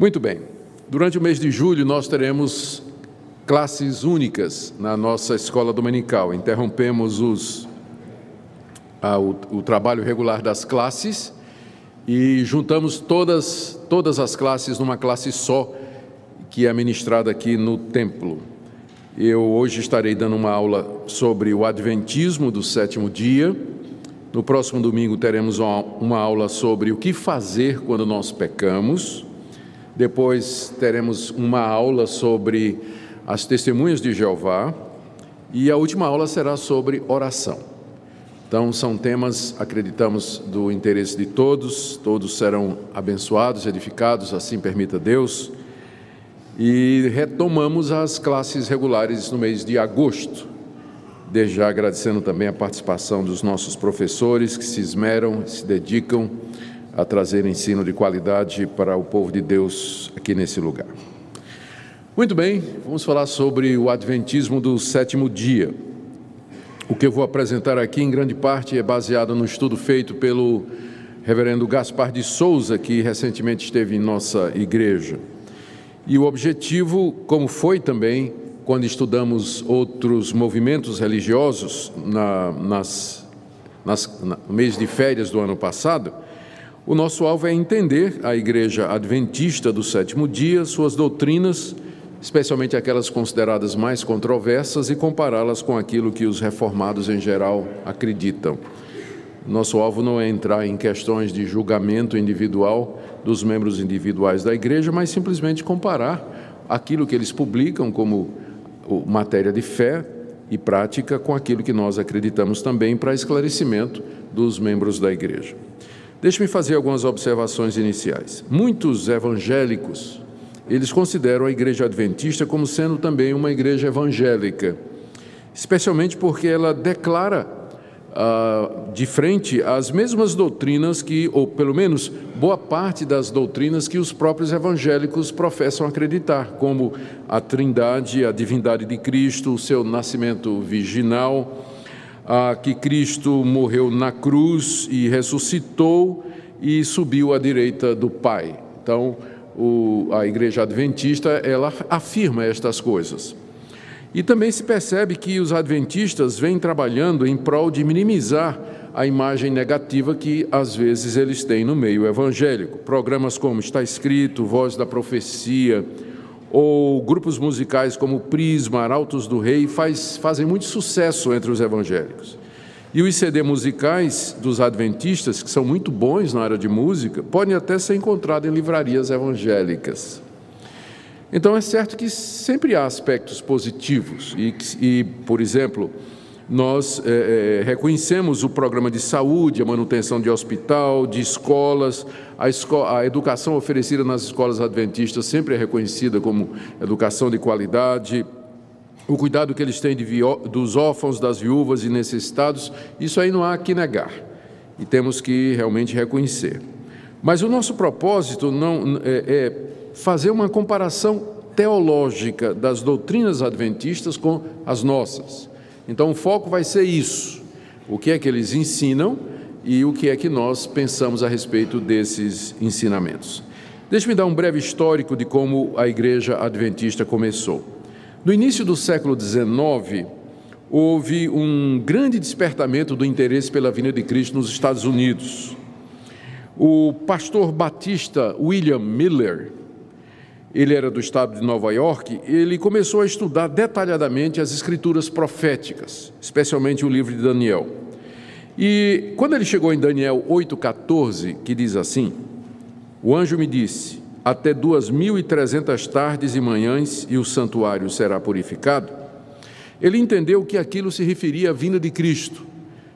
Muito bem. Durante o mês de julho, nós teremos classes únicas na nossa escola dominical. Interrompemos o trabalho regular das classes e juntamos todas as classes numa classe só, que é ministrada aqui no templo. Eu hoje estarei dando uma aula sobre o Adventismo do sétimo dia. No próximo domingo teremos uma aula sobre o que fazer quando nós pecamos. Depois teremos uma aula sobre as testemunhas de Jeová. E a última aula será sobre oração. Então, são temas, acreditamos, do interesse de todos. Todos serão abençoados, edificados, assim permita Deus. E retomamos as classes regulares no mês de agosto. Desde já agradecendo também a participação dos nossos professores que se esmeram, se dedicam a trazer ensino de qualidade para o povo de Deus aqui nesse lugar. Muito bem, vamos falar sobre o Adventismo do sétimo dia. O que eu vou apresentar aqui, em grande parte, é baseado no estudo feito pelo reverendo Gaspar de Souza, que recentemente esteve em nossa igreja. E o objetivo, como foi também quando estudamos outros movimentos religiosos no mês de férias do ano passado, o nosso alvo é entender a Igreja Adventista do sétimo dia, suas doutrinas, especialmente aquelas consideradas mais controversas, e compará-las com aquilo que os reformados em geral acreditam. Nosso alvo não é entrar em questões de julgamento individual dos membros individuais da igreja, mas simplesmente comparar aquilo que eles publicam como matéria de fé e prática com aquilo que nós acreditamos também, para esclarecimento dos membros da igreja. Deixe-me fazer algumas observações iniciais. Muitos evangélicos, eles consideram a igreja adventista como sendo também uma igreja evangélica, especialmente porque ela declara de frente as mesmas doutrinas ou pelo menos boa parte das doutrinas que os próprios evangélicos professam acreditar, como a trindade, a divindade de Cristo, o seu nascimento virginal, que Cristo morreu na cruz e ressuscitou e subiu à direita do Pai. Então, a igreja adventista, ela afirma estas coisas. E também se percebe que os adventistas vêm trabalhando em prol de minimizar a imagem negativa que, às vezes, eles têm no meio evangélico. Programas como Está Escrito, Voz da Profecia, ou grupos musicais como Prisma, Arautos do Rei, fazem muito sucesso entre os evangélicos. E os CD musicais dos adventistas, que são muito bons na área de música, podem até ser encontrados em livrarias evangélicas. Então, é certo que sempre há aspectos positivos e por exemplo, nós reconhecemos o programa de saúde, a manutenção de hospital, de escolas, a educação oferecida nas escolas adventistas sempre é reconhecida como educação de qualidade, o cuidado que eles têm dos órfãos, das viúvas e necessitados, isso aí não há que negar, e temos que realmente reconhecer. Mas o nosso propósito não é fazer uma comparação teológica das doutrinas adventistas com as nossas. Então, o foco vai ser isso, o que é que eles ensinam e o que é que nós pensamos a respeito desses ensinamentos. Deixe-me dar um breve histórico de como a igreja adventista começou. No início do século XIX, houve um grande despertamento do interesse pela vinda de Cristo nos Estados Unidos. O pastor batista William Miller, ele era do estado de Nova York, ele começou a estudar detalhadamente as escrituras proféticas, especialmente o livro de Daniel. E quando ele chegou em Daniel 8,14, que diz assim: o anjo me disse, até 2.300 tardes e manhãs e o santuário será purificado, ele entendeu que aquilo se referia à vinda de Cristo,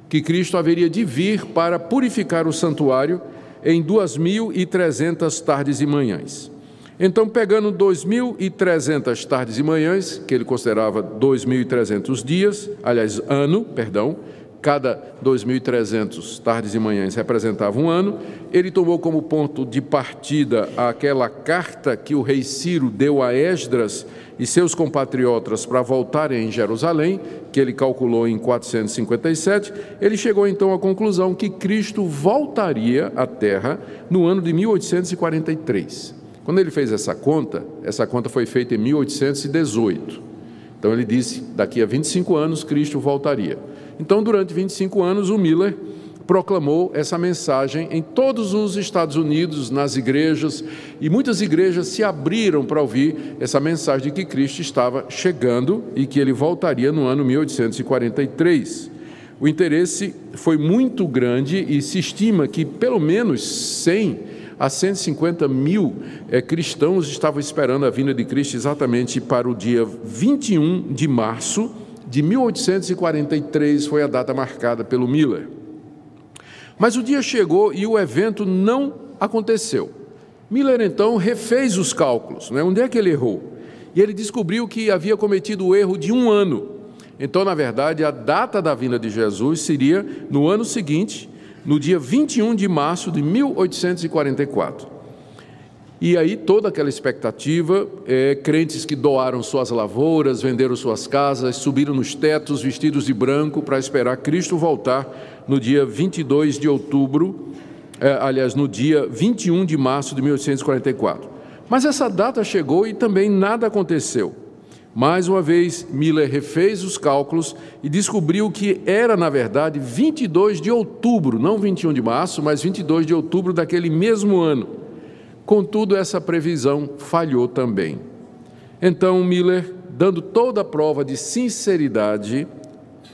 que Cristo haveria de vir para purificar o santuário em 2.300 tardes e manhãs. Então, pegando 2.300 tardes e manhãs, que ele considerava 2.300 dias, cada 2.300 tardes e manhãs representava um ano, ele tomou como ponto de partida aquela carta que o rei Ciro deu a Esdras e seus compatriotas para voltarem em Jerusalém, que ele calculou em 457, ele chegou então à conclusão que Cristo voltaria à Terra no ano de 1843. Quando ele fez essa conta foi feita em 1818. Então ele disse, daqui a 25 anos Cristo voltaria. Então, durante 25 anos, o Miller proclamou essa mensagem em todos os Estados Unidos, nas igrejas, e muitas igrejas se abriram para ouvir essa mensagem de que Cristo estava chegando e que ele voltaria no ano 1843. O interesse foi muito grande e se estima que pelo menos 100 a 150 mil cristãos estavam esperando a vinda de Cristo exatamente para o dia 21 de março de 1843, foi a data marcada pelo Miller. Mas o dia chegou e o evento não aconteceu. Miller, então, refez os cálculos, né? Onde é que ele errou? E ele descobriu que havia cometido o erro de 1 ano. Então, na verdade, a data da vinda de Jesus seria no ano seguinte, no dia 21 de março de 1844. E aí toda aquela expectativa, crentes que doaram suas lavouras, venderam suas casas, subiram nos tetos vestidos de branco para esperar Cristo voltar no dia 22 de outubro, no dia 21 de março de 1844. Mas essa data chegou e também nada aconteceu. Mais uma vez, Miller refez os cálculos e descobriu que era, na verdade, 22 de outubro, não 21 de março, mas 22 de outubro daquele mesmo ano. Contudo, essa previsão falhou também. Então, Miller, dando toda a prova de sinceridade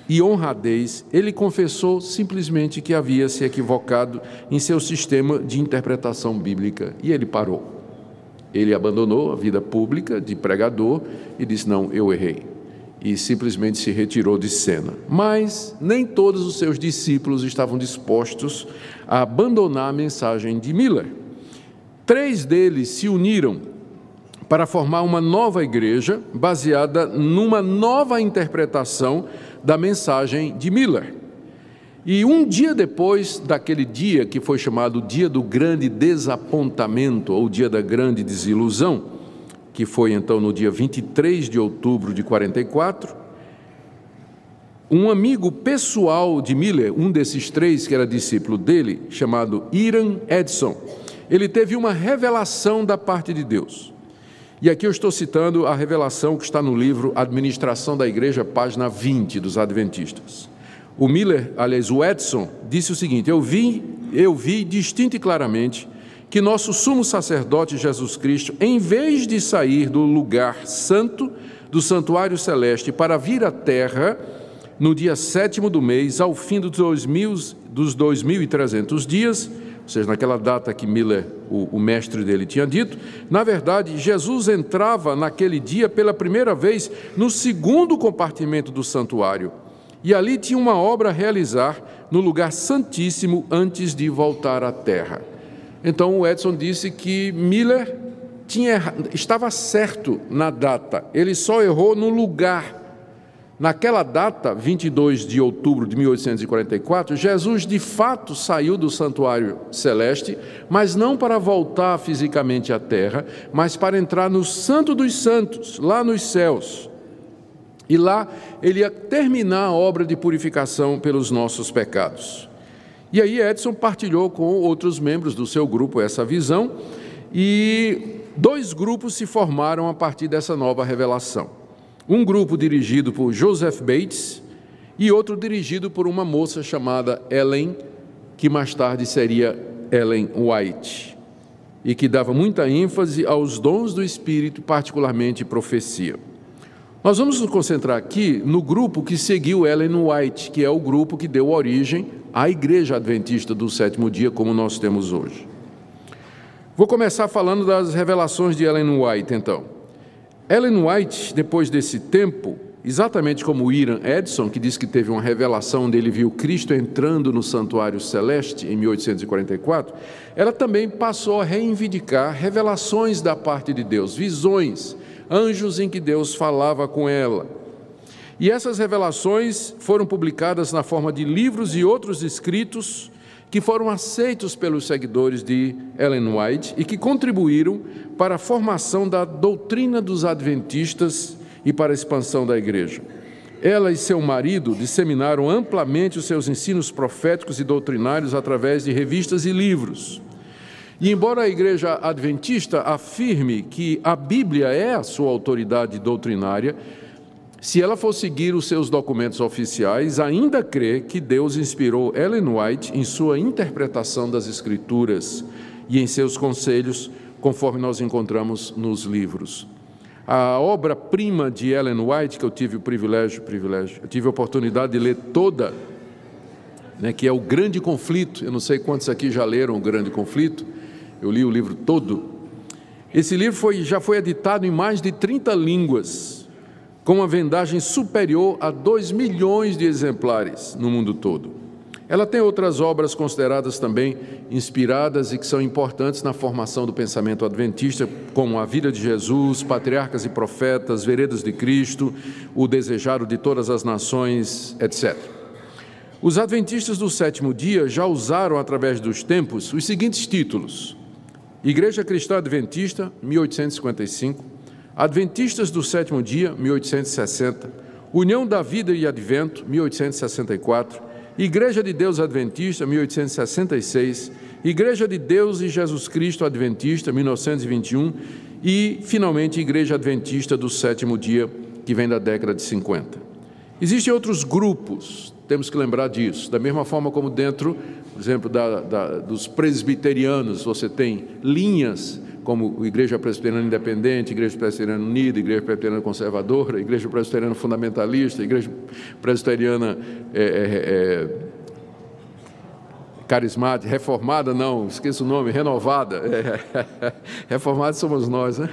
e honradez, ele confessou simplesmente que havia se equivocado em seu sistema de interpretação bíblica e ele parou. Ele abandonou a vida pública de pregador e disse, não, eu errei. E simplesmente se retirou de cena. Mas nem todos os seus discípulos estavam dispostos a abandonar a mensagem de Miller. 3 deles se uniram para formar uma nova igreja baseada numa nova interpretação da mensagem de Miller. E um dia depois daquele dia que foi chamado Dia do Grande Desapontamento, ou Dia da Grande Desilusão, que foi então no dia 23 de outubro de 44, um amigo pessoal de Miller, um desses 3 que era discípulo dele, chamado Hiram Edson, ele teve uma revelação da parte de Deus. E aqui eu estou citando a revelação que está no livro Administração da Igreja, página 20 dos Adventistas. O Edson, disse o seguinte, eu vi distinto e claramente que nosso sumo sacerdote Jesus Cristo, em vez de sair do lugar santo, do santuário celeste, para vir à terra, no dia 7º do mês, ao fim dos 2.300 dias, ou seja, naquela data que Miller, o mestre dele, tinha dito, na verdade, Jesus entrava naquele dia pela primeira vez no 2º compartimento do santuário, e ali tinha uma obra a realizar no lugar santíssimo antes de voltar à terra. Então o Edson disse que Miller estava certo na data, ele só errou no lugar. Naquela data, 22 de outubro de 1844, Jesus de fato saiu do santuário celeste, mas não para voltar fisicamente à terra, mas para entrar no Santo dos Santos, lá nos céus. E lá ele ia terminar a obra de purificação pelos nossos pecados. E aí Edson partilhou com outros membros do seu grupo essa visão, e 2 grupos se formaram a partir dessa nova revelação. Um grupo dirigido por Joseph Bates e outro dirigido por uma moça chamada Ellen, que mais tarde seria Ellen White, e que dava muita ênfase aos dons do Espírito, particularmente profecia. Nós vamos nos concentrar aqui no grupo que seguiu Ellen White, que é o grupo que deu origem à Igreja Adventista do Sétimo Dia, como nós temos hoje. Vou começar falando das revelações de Ellen White, então. Ellen White, depois desse tempo, exatamente como o Hiram Edson, que disse que teve uma revelação onde ele viu Cristo entrando no santuário celeste em 1844, ela também passou a reivindicar revelações da parte de Deus, visões, anjos em que Deus falava com ela. E essas revelações foram publicadas na forma de livros e outros escritos que foram aceitos pelos seguidores de Ellen White e que contribuíram para a formação da doutrina dos adventistas e para a expansão da igreja. Ela e seu marido disseminaram amplamente os seus ensinos proféticos e doutrinários através de revistas e livros. E embora a Igreja Adventista afirme que a Bíblia é a sua autoridade doutrinária, se ela for seguir os seus documentos oficiais, ainda crê que Deus inspirou Ellen White em sua interpretação das Escrituras e em seus conselhos, conforme nós encontramos nos livros. A obra-prima de Ellen White, que eu tive eu tive a oportunidade de ler toda, que é O Grande Conflito. Eu não sei quantos aqui já leram O Grande Conflito, eu li o livro todo. Esse livro já foi editado em mais de 30 línguas, com uma vendagem superior a 2 milhões de exemplares no mundo todo. Ela tem outras obras consideradas também inspiradas e que são importantes na formação do pensamento adventista, como A Vida de Jesus, Patriarcas e Profetas, Veredas de Cristo, O Desejado de Todas as Nações, etc. Os adventistas do sétimo dia já usaram, através dos tempos, os seguintes títulos: Igreja Cristã Adventista, 1855, Adventistas do Sétimo Dia, 1860, União da Vida e Advento, 1864, Igreja de Deus Adventista, 1866, Igreja de Deus e Jesus Cristo Adventista, 1921 e, finalmente, Igreja Adventista do Sétimo Dia, que vem da década de 50. Existem outros grupos, temos que lembrar disso, da mesma forma como dentro, por exemplo, dos presbiterianos, você tem linhas como Igreja Presbiteriana Independente, Igreja Presbiteriana Unida, Igreja Presbiteriana Conservadora, Igreja Presbiteriana Fundamentalista, Igreja Presbiteriana Carismática, Reformada, não, esqueço o nome, Renovada. Reformados somos nós, né?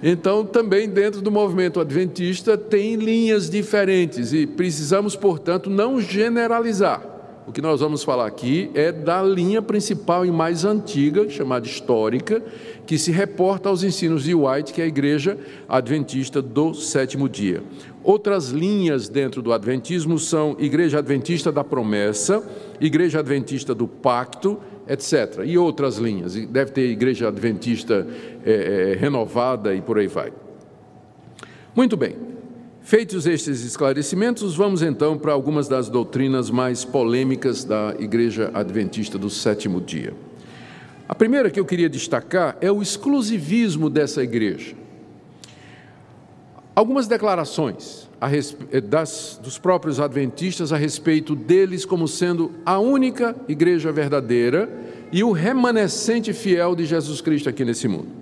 Então, também dentro do movimento adventista tem linhas diferentes e precisamos, portanto, não generalizar. O que nós vamos falar aqui é da linha principal e mais antiga, chamada histórica, que se reporta aos ensinos de White, que é a Igreja Adventista do Sétimo Dia. Outras linhas dentro do Adventismo são Igreja Adventista da Promessa, Igreja Adventista do Pacto, etc. E outras linhas, deve ter Igreja Adventista Renovada e por aí vai. Muito bem. Feitos estes esclarecimentos, vamos então para algumas das doutrinas mais polêmicas da Igreja Adventista do Sétimo Dia. A primeira que eu queria destacar é o exclusivismo dessa igreja. Algumas declarações dos próprios adventistas a respeito deles como sendo a única igreja verdadeira e o remanescente fiel de Jesus Cristo aqui nesse mundo.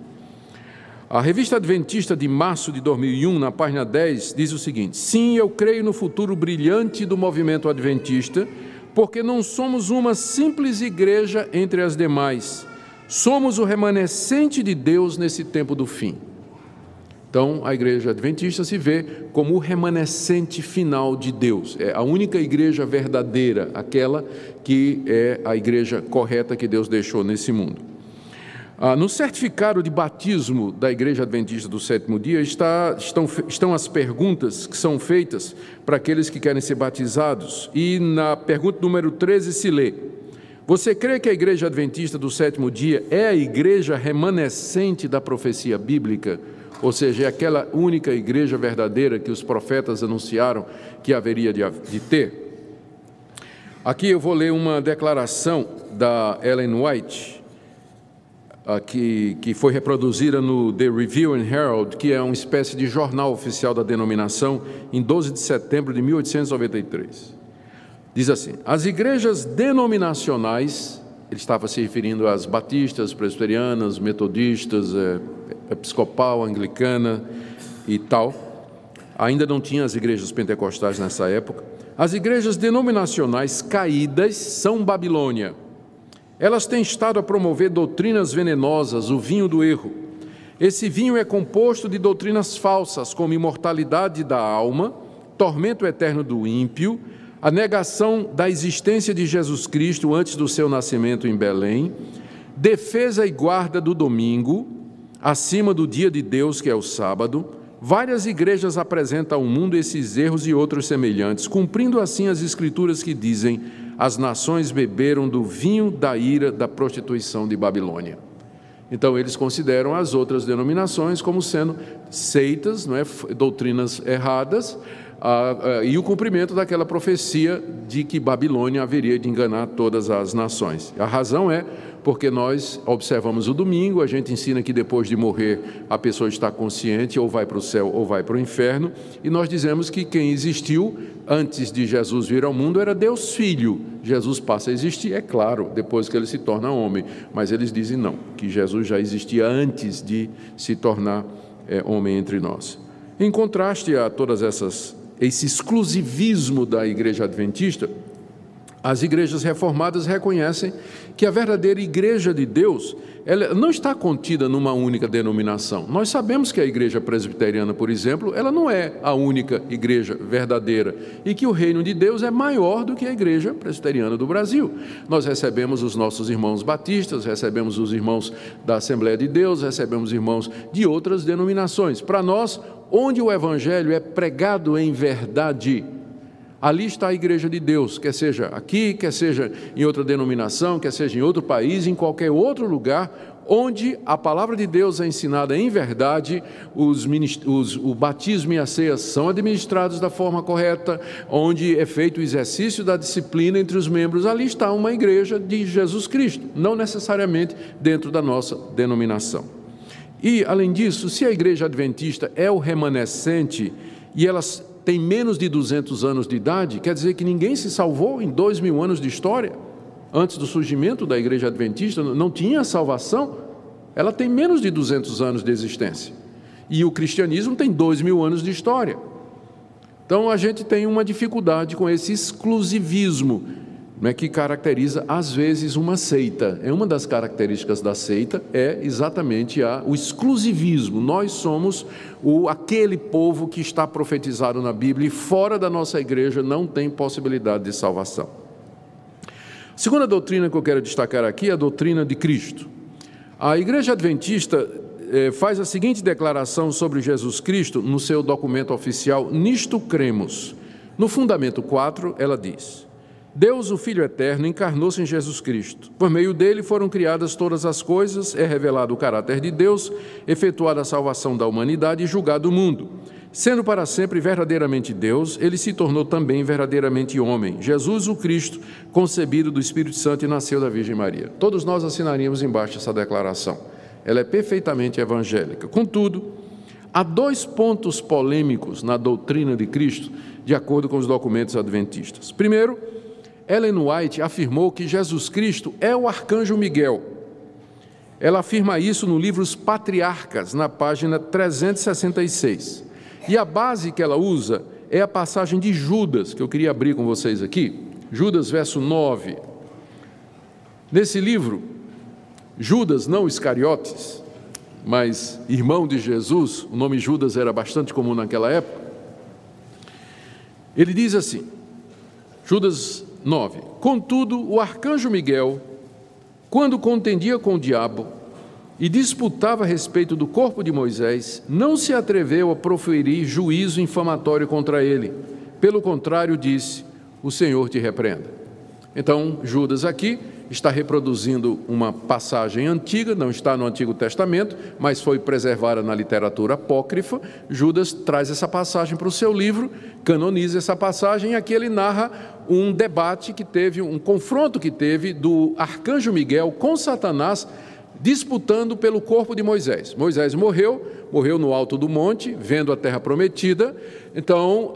A Revista Adventista de março de 2001, na página 10, diz o seguinte: sim, eu creio no futuro brilhante do movimento adventista, porque não somos uma simples igreja entre as demais, somos o remanescente de Deus nesse tempo do fim. Então, a igreja adventista se vê como o remanescente final de Deus, é a única igreja verdadeira, aquela que é a igreja correta que Deus deixou nesse mundo. No certificado de batismo da Igreja Adventista do Sétimo Dia estão as perguntas que são feitas para aqueles que querem ser batizados. E na pergunta número 13 se lê: você crê que a Igreja Adventista do Sétimo Dia é a igreja remanescente da profecia bíblica? Ou seja, é aquela única igreja verdadeira que os profetas anunciaram que haveria de ter? Aqui eu vou ler uma declaração da Ellen White, que foi reproduzida no The Review and Herald, que é uma espécie de jornal oficial da denominação, em 12 de setembro de 1893. Diz assim: as igrejas denominacionais, ele estava se referindo às batistas, presbiterianas, metodistas, episcopal, anglicana e tal, ainda não tinha as igrejas pentecostais nessa época. As igrejas denominacionais caídas são Babilônia. Elas têm estado a promover doutrinas venenosas, o vinho do erro. Esse vinho é composto de doutrinas falsas, como imortalidade da alma, tormento eterno do ímpio, a negação da existência de Jesus Cristo antes do seu nascimento em Belém, defesa e guarda do domingo, acima do dia de Deus, que é o sábado. Várias igrejas apresentam ao mundo esses erros e outros semelhantes, cumprindo assim as escrituras que dizem: as nações beberam do vinho da ira da prostituição de Babilônia. Então, eles consideram as outras denominações como sendo seitas, não é? Doutrinas erradas, e o cumprimento daquela profecia de que Babilônia haveria de enganar todas as nações. A razão é porque nós observamos o domingo, a gente ensina que depois de morrer a pessoa está consciente, ou vai para o céu ou vai para o inferno, e nós dizemos que quem existiu antes de Jesus vir ao mundo era Deus Filho. Jesus passa a existir, é claro, depois que ele se torna homem, mas eles dizem não, que Jesus já existia antes de se tornar homem entre nós. Em contraste a todas esse exclusivismo da Igreja Adventista, as igrejas reformadas reconhecem que a verdadeira Igreja de Deus, ela não está contida numa única denominação. Nós sabemos que a Igreja Presbiteriana, por exemplo, ela não é a única igreja verdadeira e que o reino de Deus é maior do que a Igreja Presbiteriana do Brasil. Nós recebemos os nossos irmãos batistas, recebemos os irmãos da Assembleia de Deus, recebemos irmãos de outras denominações. Para nós, onde o Evangelho é pregado em verdade, ali está a Igreja de Deus, quer seja aqui, quer seja em outra denominação, quer seja em outro país, em qualquer outro lugar, onde a palavra de Deus é ensinada em verdade, o batismo e a ceia são administrados da forma correta, onde é feito o exercício da disciplina entre os membros, ali está uma igreja de Jesus Cristo, não necessariamente dentro da nossa denominação. E, além disso, se a Igreja Adventista é o remanescente e elas tem menos de 200 anos de idade, quer dizer que ninguém se salvou em 2000 anos de história. Antes do surgimento da Igreja Adventista, não tinha salvação. Ela tem menos de 200 anos de existência. E o cristianismo tem 2000 anos de história. Então, a gente tem uma dificuldade com esse exclusivismo, né, que caracteriza, às vezes, uma seita. Uma das características da seita é exatamente o exclusivismo. Nós somos aquele povo que está profetizado na Bíblia e fora da nossa igreja não tem possibilidade de salvação. A segunda doutrina que eu quero destacar aqui é a doutrina de Cristo. A Igreja Adventista faz a seguinte declaração sobre Jesus Cristo no seu documento oficial, Nisto Cremos. No fundamento 4, ela diz: Deus, o Filho Eterno, encarnou-se em Jesus Cristo. Por meio dele foram criadas todas as coisas, é revelado o caráter de Deus, efetuada a salvação da humanidade e julgado o mundo. Sendo para sempre verdadeiramente Deus, ele se tornou também verdadeiramente homem. Jesus, o Cristo, concebido do Espírito Santo e nasceu da Virgem Maria. Todos nós assinaríamos embaixo essa declaração. Ela é perfeitamente evangélica. Contudo, há 2 pontos polêmicos na doutrina de Cristo, de acordo com os documentos adventistas. Primeiro, Ellen White afirmou que Jesus Cristo é o arcanjo Miguel. Ela afirma isso no livro Os Patriarcas, na página 366. E a base que ela usa é a passagem de Judas, que eu queria abrir com vocês aqui. Judas, verso 9. Nesse livro, Judas, não Iscariotes, mas irmão de Jesus, o nome Judas era bastante comum naquela época. Ele diz assim, Judas 9: Contudo, o arcanjo Miguel, quando contendia com o diabo e disputava a respeito do corpo de Moisés, não se atreveu a proferir juízo infamatório contra ele. Pelo contrário, disse: o Senhor te repreenda. Então, Judas aqui está reproduzindo uma passagem antiga, não está no Antigo Testamento, mas foi preservada na literatura apócrifa. Judas traz essa passagem para o seu livro, canoniza essa passagem, e aqui ele narra um debate que teve, um confronto que teve do arcanjo Miguel com Satanás, disputando pelo corpo de Moisés. Moisés morreu no alto do monte, vendo a terra prometida. Então,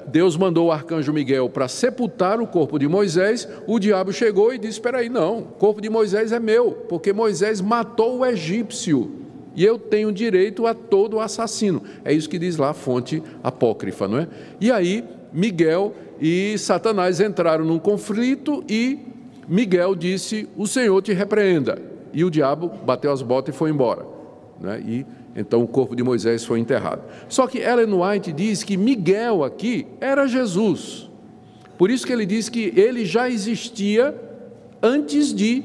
Deus mandou o arcanjo Miguel para sepultar o corpo de Moisés. O diabo chegou e disse: espera aí, não, o corpo de Moisés é meu, porque Moisés matou o egípcio e eu tenho direito a todo assassino. É isso que diz lá a fonte apócrifa, não é? E aí, Miguel e Satanás entraram num conflito e Miguel disse: o Senhor te repreenda. E o diabo bateu as botas e foi embora, né? E então o corpo de Moisés foi enterrado. Só que Ellen White diz que Miguel aqui era Jesus. Por isso que ele diz que ele já existia antes de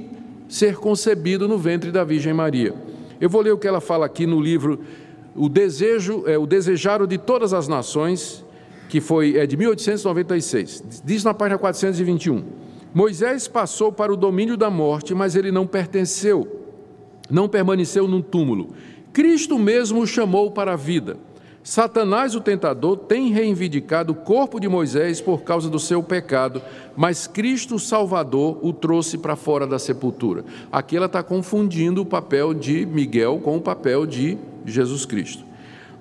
ser concebido no ventre da Virgem Maria. Eu vou ler o que ela fala aqui no livro O Desejaro de Todas as Nações, que é de 1896. Diz na página 421. Moisés passou para o domínio da morte, mas ele não permaneceu num túmulo. Cristo mesmo o chamou para a vida. Satanás, o tentador, tem reivindicado o corpo de Moisés por causa do seu pecado, mas Cristo, o Salvador, o trouxe para fora da sepultura. Aqui ela está confundindo o papel de Miguel com o papel de Jesus Cristo.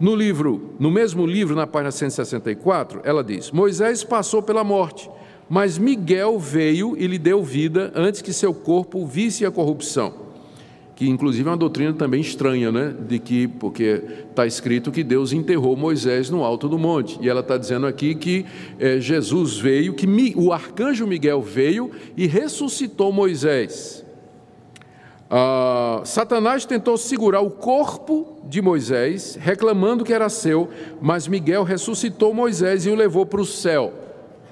No mesmo livro, na página 164, ela diz: Moisés passou pela morte, mas Miguel veio e lhe deu vida antes que seu corpo visse a corrupção. Que inclusive é uma doutrina também estranha, né? Porque está escrito que Deus enterrou Moisés no alto do monte, e ela está dizendo aqui que Jesus veio, que o arcanjo Miguel veio e ressuscitou Moisés. Satanás tentou segurar o corpo de Moisés, reclamando que era seu, mas Miguel ressuscitou Moisés e o levou para o céu.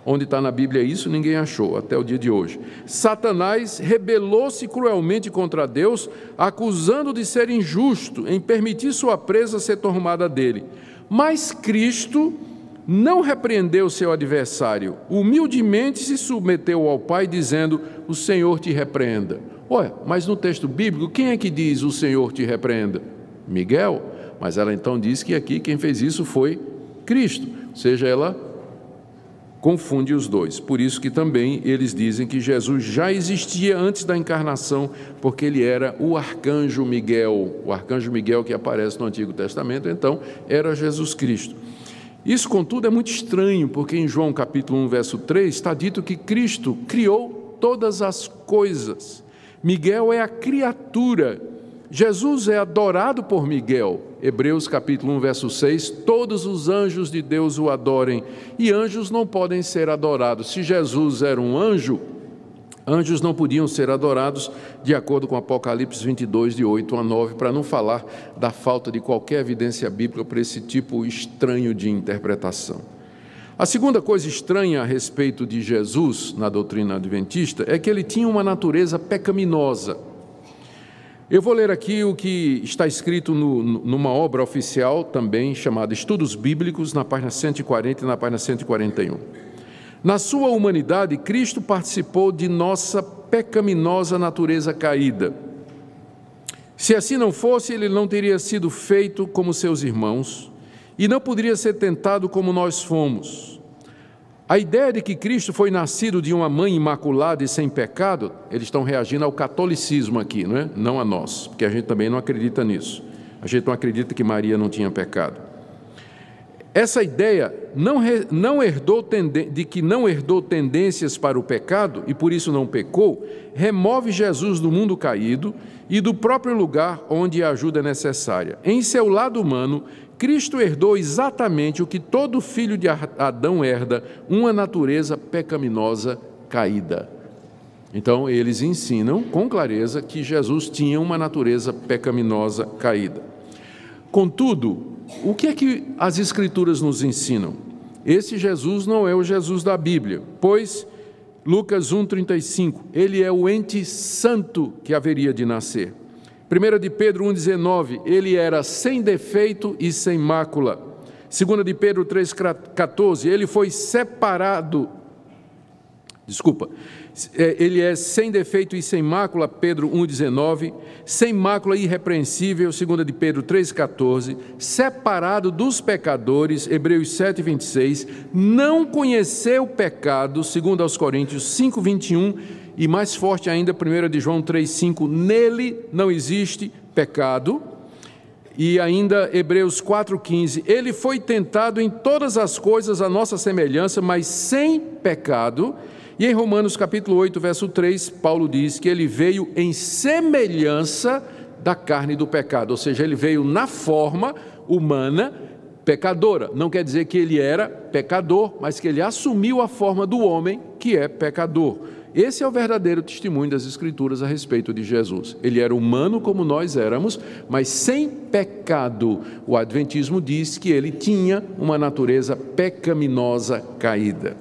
Onde está na Bíblia isso, ninguém achou, até o dia de hoje. Satanás rebelou-se cruelmente contra Deus, acusando de ser injusto em permitir sua presa ser tomada dele. Mas Cristo não repreendeu seu adversário, humildemente se submeteu ao Pai, dizendo: o Senhor te repreenda. Olha, mas no texto bíblico, quem é que diz o Senhor te repreenda? Miguel. Mas ela então diz que aqui quem fez isso foi Cristo, ou seja, ela confunde os dois. Por isso que também eles dizem que Jesus já existia antes da encarnação, porque ele era o arcanjo Miguel que aparece no Antigo Testamento, então era Jesus Cristo. Isso, contudo, é muito estranho, porque em João capítulo 1, verso 3, está dito que Cristo criou todas as coisas. Miguel é a criatura. Jesus é adorado por Miguel. Hebreus capítulo 1, verso 6, todos os anjos de Deus o adorem, e anjos não podem ser adorados. Se Jesus era um anjo, anjos não podiam ser adorados, de acordo com Apocalipse 22, de 8 a 9, para não falar da falta de qualquer evidência bíblica para esse tipo estranho de interpretação. A segunda coisa estranha a respeito de Jesus, na doutrina adventista, é que ele tinha uma natureza pecaminosa. Eu vou ler aqui o que está escrito numa obra oficial também, chamada Estudos Bíblicos, na página 140 e na página 141. Na sua humanidade, Cristo participou de nossa pecaminosa natureza caída. Se assim não fosse, ele não teria sido feito como seus irmãos e não poderia ser tentado como nós fomos. A ideia de que Cristo foi nascido de uma mãe imaculada e sem pecado, eles estão reagindo ao catolicismo aqui, não é? Não a nós, porque a gente também não acredita nisso. A gente não acredita que Maria não tinha pecado. Essa ideia de que não herdou tendências para o pecado e por isso não pecou, remove Jesus do mundo caído e do próprio lugar onde a ajuda é necessária. Em seu lado humano, Cristo herdou exatamente o que todo filho de Adão herda, uma natureza pecaminosa caída. Então, eles ensinam com clareza que Jesus tinha uma natureza pecaminosa caída. Contudo, o que é que as Escrituras nos ensinam? Esse Jesus não é o Jesus da Bíblia, pois Lucas 1,35, ele é o ente santo que haveria de nascer. 1 de Pedro 1,19, ele era sem defeito e sem mácula. 2 de Pedro 3,14, ele foi separado, ele é sem defeito e sem mácula, Pedro 1,19, sem mácula irrepreensível, 2 de Pedro 3,14, separado dos pecadores, Hebreus 7,26, não conheceu o pecado, 2 aos Coríntios 5,21, e mais forte ainda, 1 de João 3,5, nele não existe pecado. E ainda Hebreus 4,15, ele foi tentado em todas as coisas à nossa semelhança, mas sem pecado. E em Romanos capítulo 8, verso 3, Paulo diz que ele veio em semelhança da carne do pecado, ou seja, ele veio na forma humana pecadora. Não quer dizer que ele era pecador, mas que ele assumiu a forma do homem que é pecador. Esse é o verdadeiro testemunho das Escrituras a respeito de Jesus. Ele era humano como nós éramos, mas sem pecado. O Adventismo diz que ele tinha uma natureza pecaminosa caída.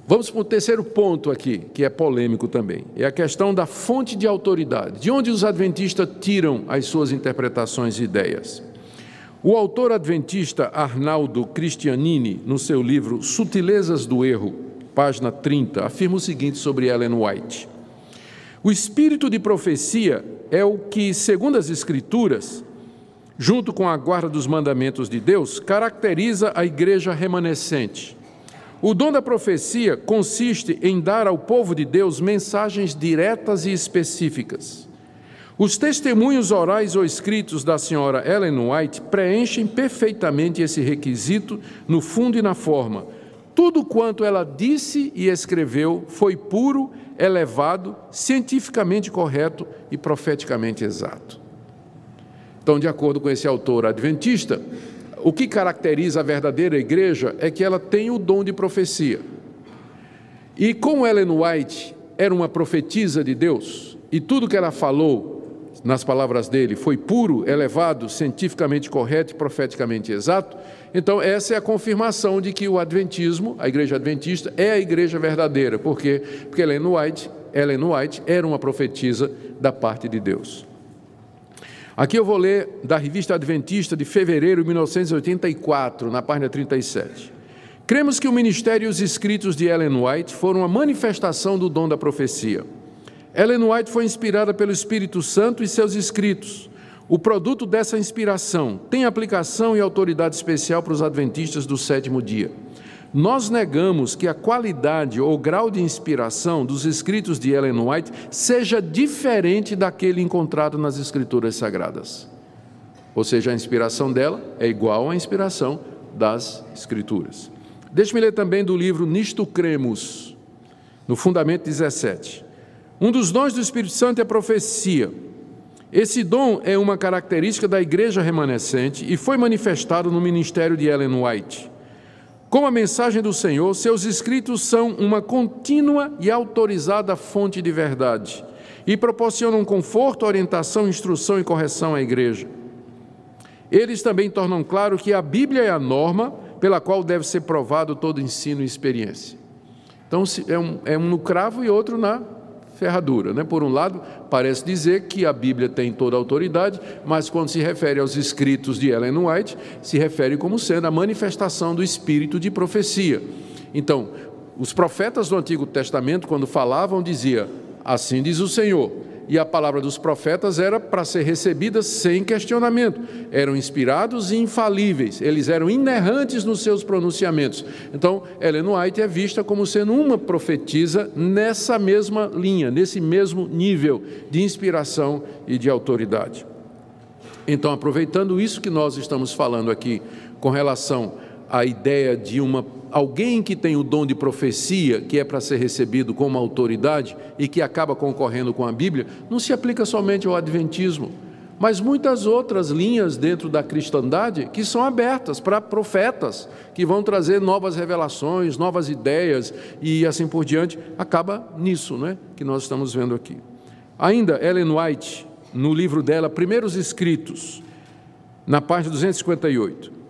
Vamos para o terceiro ponto aqui, que é polêmico também. É a questão da fonte de autoridade. De onde os adventistas tiram as suas interpretações e ideias? O autor adventista Arnaldo Cristianini, no seu livro Sutilezas do Erro, página 30, afirma o seguinte sobre Ellen White: o espírito de profecia é o que, segundo as Escrituras, junto com a guarda dos mandamentos de Deus, caracteriza a igreja remanescente. O dom da profecia consiste em dar ao povo de Deus mensagens diretas e específicas. Os testemunhos orais ou escritos da senhora Ellen White preenchem perfeitamente esse requisito no fundo e na forma. Tudo quanto ela disse e escreveu foi puro, elevado, cientificamente correto e profeticamente exato. Então, de acordo com esse autor adventista, o que caracteriza a verdadeira igreja é que ela tem o dom de profecia. E como Ellen White era uma profetisa de Deus, e tudo que ela falou, nas palavras dele, foi puro, elevado, cientificamente correto e profeticamente exato, então essa é a confirmação de que o adventismo, a igreja adventista, é a igreja verdadeira. Por quê? Porque Ellen White era uma profetisa da parte de Deus. Aqui eu vou ler da Revista Adventista de fevereiro de 1984, na página 37. Cremos que o ministério e os escritos de Ellen White foram uma manifestação do dom da profecia. Ellen White foi inspirada pelo Espírito Santo e seus escritos. O produto dessa inspiração tem aplicação e autoridade especial para os adventistas do sétimo dia. Nós negamos que a qualidade ou grau de inspiração dos escritos de Ellen White seja diferente daquele encontrado nas Escrituras Sagradas. Ou seja, a inspiração dela é igual à inspiração das Escrituras. Deixe-me ler também do livro Nisto Cremos, no Fundamento 17. Um dos dons do Espírito Santo é a profecia. Esse dom é uma característica da igreja remanescente e foi manifestado no ministério de Ellen White. Como a mensagem do Senhor, seus escritos são uma contínua e autorizada fonte de verdade e proporcionam conforto, orientação, instrução e correção à igreja. Eles também tornam claro que a Bíblia é a norma pela qual deve ser provado todo ensino e experiência. Então, é um no cravo e outro na ferradura, né? Por um lado, parece dizer que a Bíblia tem toda a autoridade, mas quando se refere aos escritos de Ellen White, se refere como sendo a manifestação do espírito de profecia. Então, os profetas do Antigo Testamento, quando falavam, diziam, assim diz o Senhor. E a palavra dos profetas era para ser recebida sem questionamento. Eram inspirados e infalíveis. Eles eram inerrantes nos seus pronunciamentos. Então, Ellen White é vista como sendo uma profetisa nessa mesma linha, nesse mesmo nível de inspiração e de autoridade. Então, aproveitando isso que nós estamos falando aqui com relação à ideia de alguém que tem o dom de profecia, que é para ser recebido como autoridade e que acaba concorrendo com a Bíblia, não se aplica somente ao adventismo, mas muitas outras linhas dentro da cristandade que são abertas para profetas, que vão trazer novas revelações, novas ideias e assim por diante. Acaba nisso, né, que nós estamos vendo aqui. Ainda Ellen White, no livro dela, Primeiros Escritos, na página 258,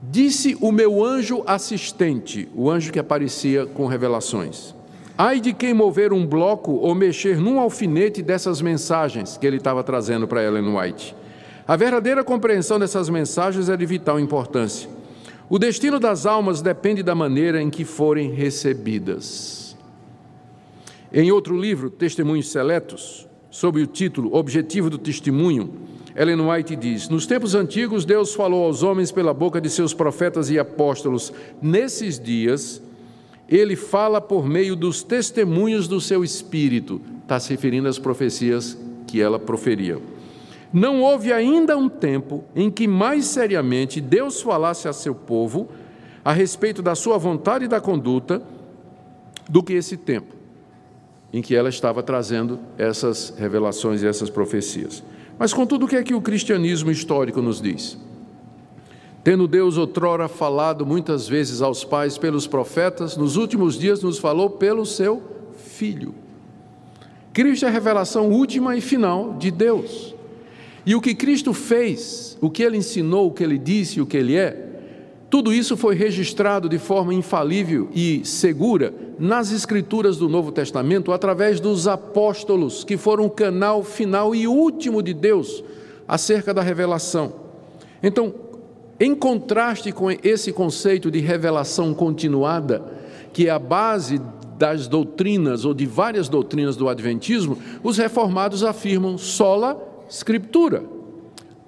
disse o meu anjo assistente, o anjo que aparecia com revelações, ai de quem mover um bloco ou mexer num alfinete dessas mensagens que ele estava trazendo para Ellen White. A verdadeira compreensão dessas mensagens é de vital importância. O destino das almas depende da maneira em que forem recebidas. Em outro livro, Testemunhos Seletos, sob o título Objetivo do Testemunho, Ellen White diz, nos tempos antigos, Deus falou aos homens pela boca de seus profetas e apóstolos. Nesses dias, Ele fala por meio dos testemunhos do seu Espírito. Está se referindo às profecias que ela proferia. Não houve ainda um tempo em que mais seriamente Deus falasse a seu povo a respeito da sua vontade e da conduta do que esse tempo em que ela estava trazendo essas revelações e essas profecias. Mas, contudo, o que é que o cristianismo histórico nos diz? Tendo Deus outrora falado muitas vezes aos pais pelos profetas, nos últimos dias nos falou pelo seu Filho. Cristo é a revelação última e final de Deus. E o que Cristo fez, o que Ele ensinou, o que Ele disse, o que Ele é, tudo isso foi registrado de forma infalível e segura nas Escrituras do Novo Testamento, através dos apóstolos, que foram o canal final e último de Deus acerca da revelação. Então, em contraste com esse conceito de revelação continuada, que é a base das doutrinas ou de várias doutrinas do adventismo, os reformados afirmam sola scriptura.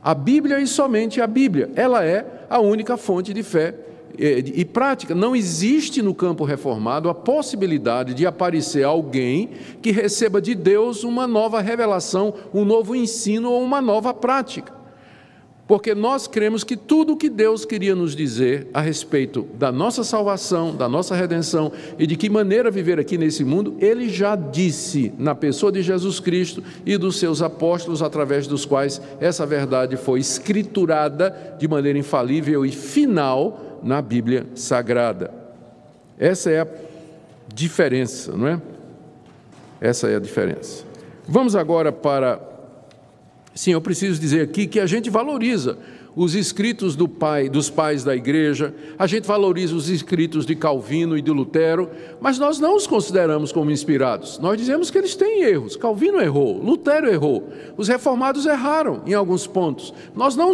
A Bíblia e somente a Bíblia. Ela é a única fonte de fé e prática. Não existe no campo reformado a possibilidade de aparecer alguém que receba de Deus uma nova revelação, um novo ensino ou uma nova prática. Porque nós cremos que tudo o que Deus queria nos dizer a respeito da nossa salvação, da nossa redenção e de que maneira viver aqui nesse mundo, Ele já disse na pessoa de Jesus Cristo e dos seus apóstolos, através dos quais essa verdade foi escriturada de maneira infalível e final na Bíblia Sagrada. Essa é a diferença, não é? Essa é a diferença. Vamos agora para... Sim, eu preciso dizer aqui que a gente valoriza os escritos dos pais da igreja, a gente valoriza os escritos de Calvino e de Lutero, mas nós não os consideramos como inspirados. Nós dizemos que eles têm erros. Calvino errou, Lutero errou, os reformados erraram em alguns pontos. Nós não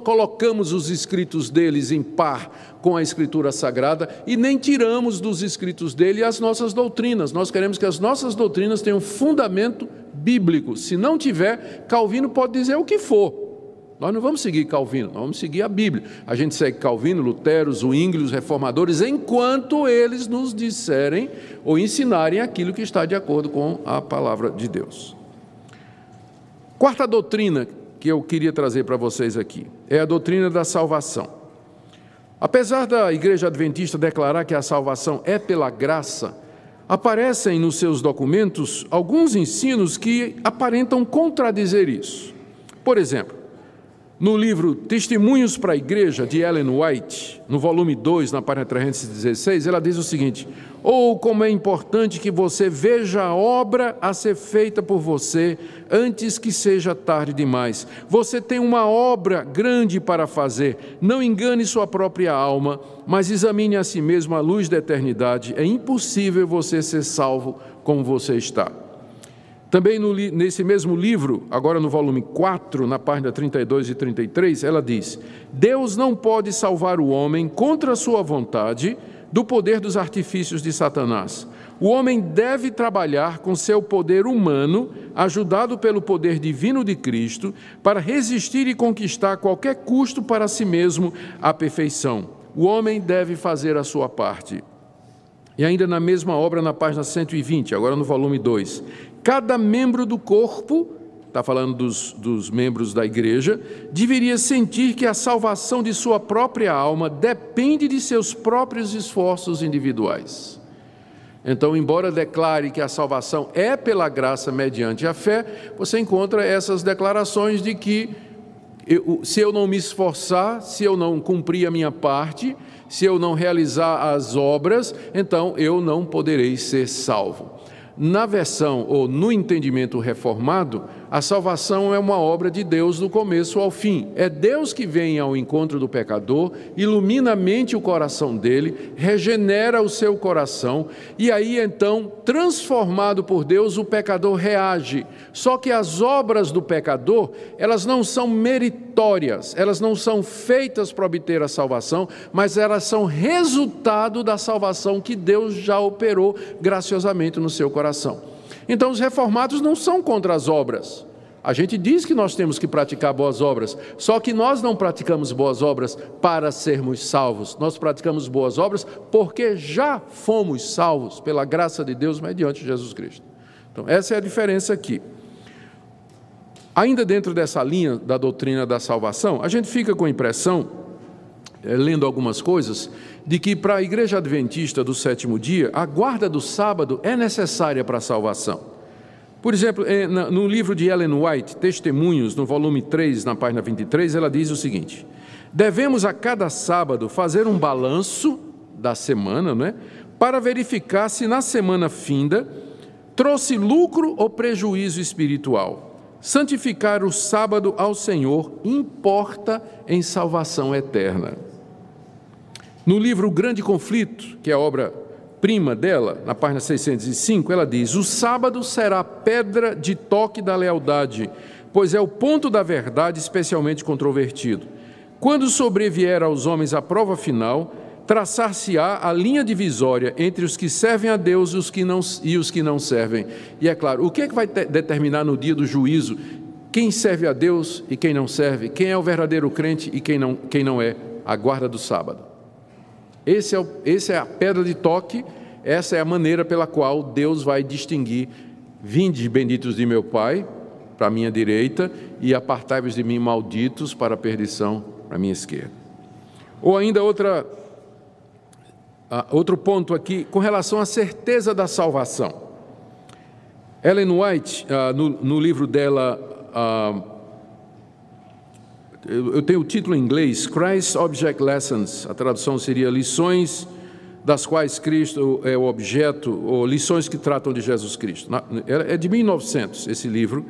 colocamos os escritos deles em par com a Escritura Sagrada e nem tiramos dos escritos dele as nossas doutrinas. Nós queremos que as nossas doutrinas tenham fundamento bíblico. Se não tiver, Calvino pode dizer o que for. Nós não vamos seguir Calvino, nós vamos seguir a Bíblia. A gente segue Calvino, Lutero, Zwingli, os reformadores, enquanto eles nos disserem ou ensinarem aquilo que está de acordo com a palavra de Deus. Quarta doutrina que eu queria trazer para vocês aqui é a doutrina da salvação. Apesar da Igreja Adventista declarar que a salvação é pela graça, aparecem nos seus documentos alguns ensinos que aparentam contradizer isso. Por exemplo, no livro Testemunhos para a Igreja, de Ellen White, no volume 2, na página 316, ela diz o seguinte: como é importante que você veja a obra a ser feita por você antes que seja tarde demais. Você tem uma obra grande para fazer. Não engane sua própria alma, mas examine a si mesmo à luz da eternidade. É impossível você ser salvo como você está. Também nesse mesmo livro, agora no volume 4, na página 32 e 33, ela diz: Deus não pode salvar o homem contra a sua vontade do poder dos artifícios de Satanás. O homem deve trabalhar com seu poder humano, ajudado pelo poder divino de Cristo, para resistir e conquistar a qualquer custo para si mesmo a perfeição. O homem deve fazer a sua parte. E ainda na mesma obra, na página 120, agora no volume 2, cada membro do corpo, está falando dos membros da igreja, deveria sentir que a salvação de sua própria alma depende de seus próprios esforços individuais. Então, embora declare que a salvação é pela graça mediante a fé, você encontra essas declarações de que se eu não me esforçar, se eu não cumprir a minha parte, se eu não realizar as obras, então eu não poderei ser salvo. Na versão ou no entendimento reformado, a salvação é uma obra de Deus do começo ao fim. É Deus que vem ao encontro do pecador, ilumina a mente e o coração dele, regenera o seu coração e aí então, transformado por Deus, o pecador reage. Só que as obras do pecador, elas não são meritórias, elas não são feitas para obter a salvação, mas elas são resultado da salvação que Deus já operou graciosamente no seu coração. Então, os reformados não são contra as obras. A gente diz que nós temos que praticar boas obras, só que nós não praticamos boas obras para sermos salvos. Nós praticamos boas obras porque já fomos salvos pela graça de Deus mediante Jesus Cristo. Então, essa é a diferença aqui. Ainda dentro dessa linha da doutrina da salvação, a gente fica com a impressão, lendo algumas coisas, de que para a Igreja Adventista do sétimo dia, a guarda do sábado é necessária para a salvação. Por exemplo, no livro de Ellen White, Testemunhos, no volume 3, na página 23, ela diz o seguinte: devemos a cada sábado fazer um balanço da semana, não é? Para verificar se na semana finda trouxe lucro ou prejuízo espiritual. Santificar o sábado ao Senhor importa em salvação eterna. No livro O Grande Conflito, que é a obra-prima dela, na página 605, ela diz: o sábado será a pedra de toque da lealdade, pois é o ponto da verdade especialmente controvertido. Quando sobrevier aos homens a prova final, traçar-se-á a linha divisória entre os que servem a Deus e os que não servem. E é claro, o que é que vai determinar no dia do juízo quem serve a Deus e quem não serve, quem é o verdadeiro crente e quem não é, a guarda do sábado. Essa é a pedra de toque, essa é a maneira pela qual Deus vai distinguir: vinde benditos de meu Pai, para a minha direita, e apartai-vos de mim, malditos, para a perdição, para a minha esquerda. Ou ainda outro ponto aqui, com relação à certeza da salvação. Ellen White, no livro dela, eu tenho o título em inglês, Christ Object Lessons, a tradução seria lições das quais Cristo é o objeto, ou lições que tratam de Jesus Cristo. É de 1900 esse livro,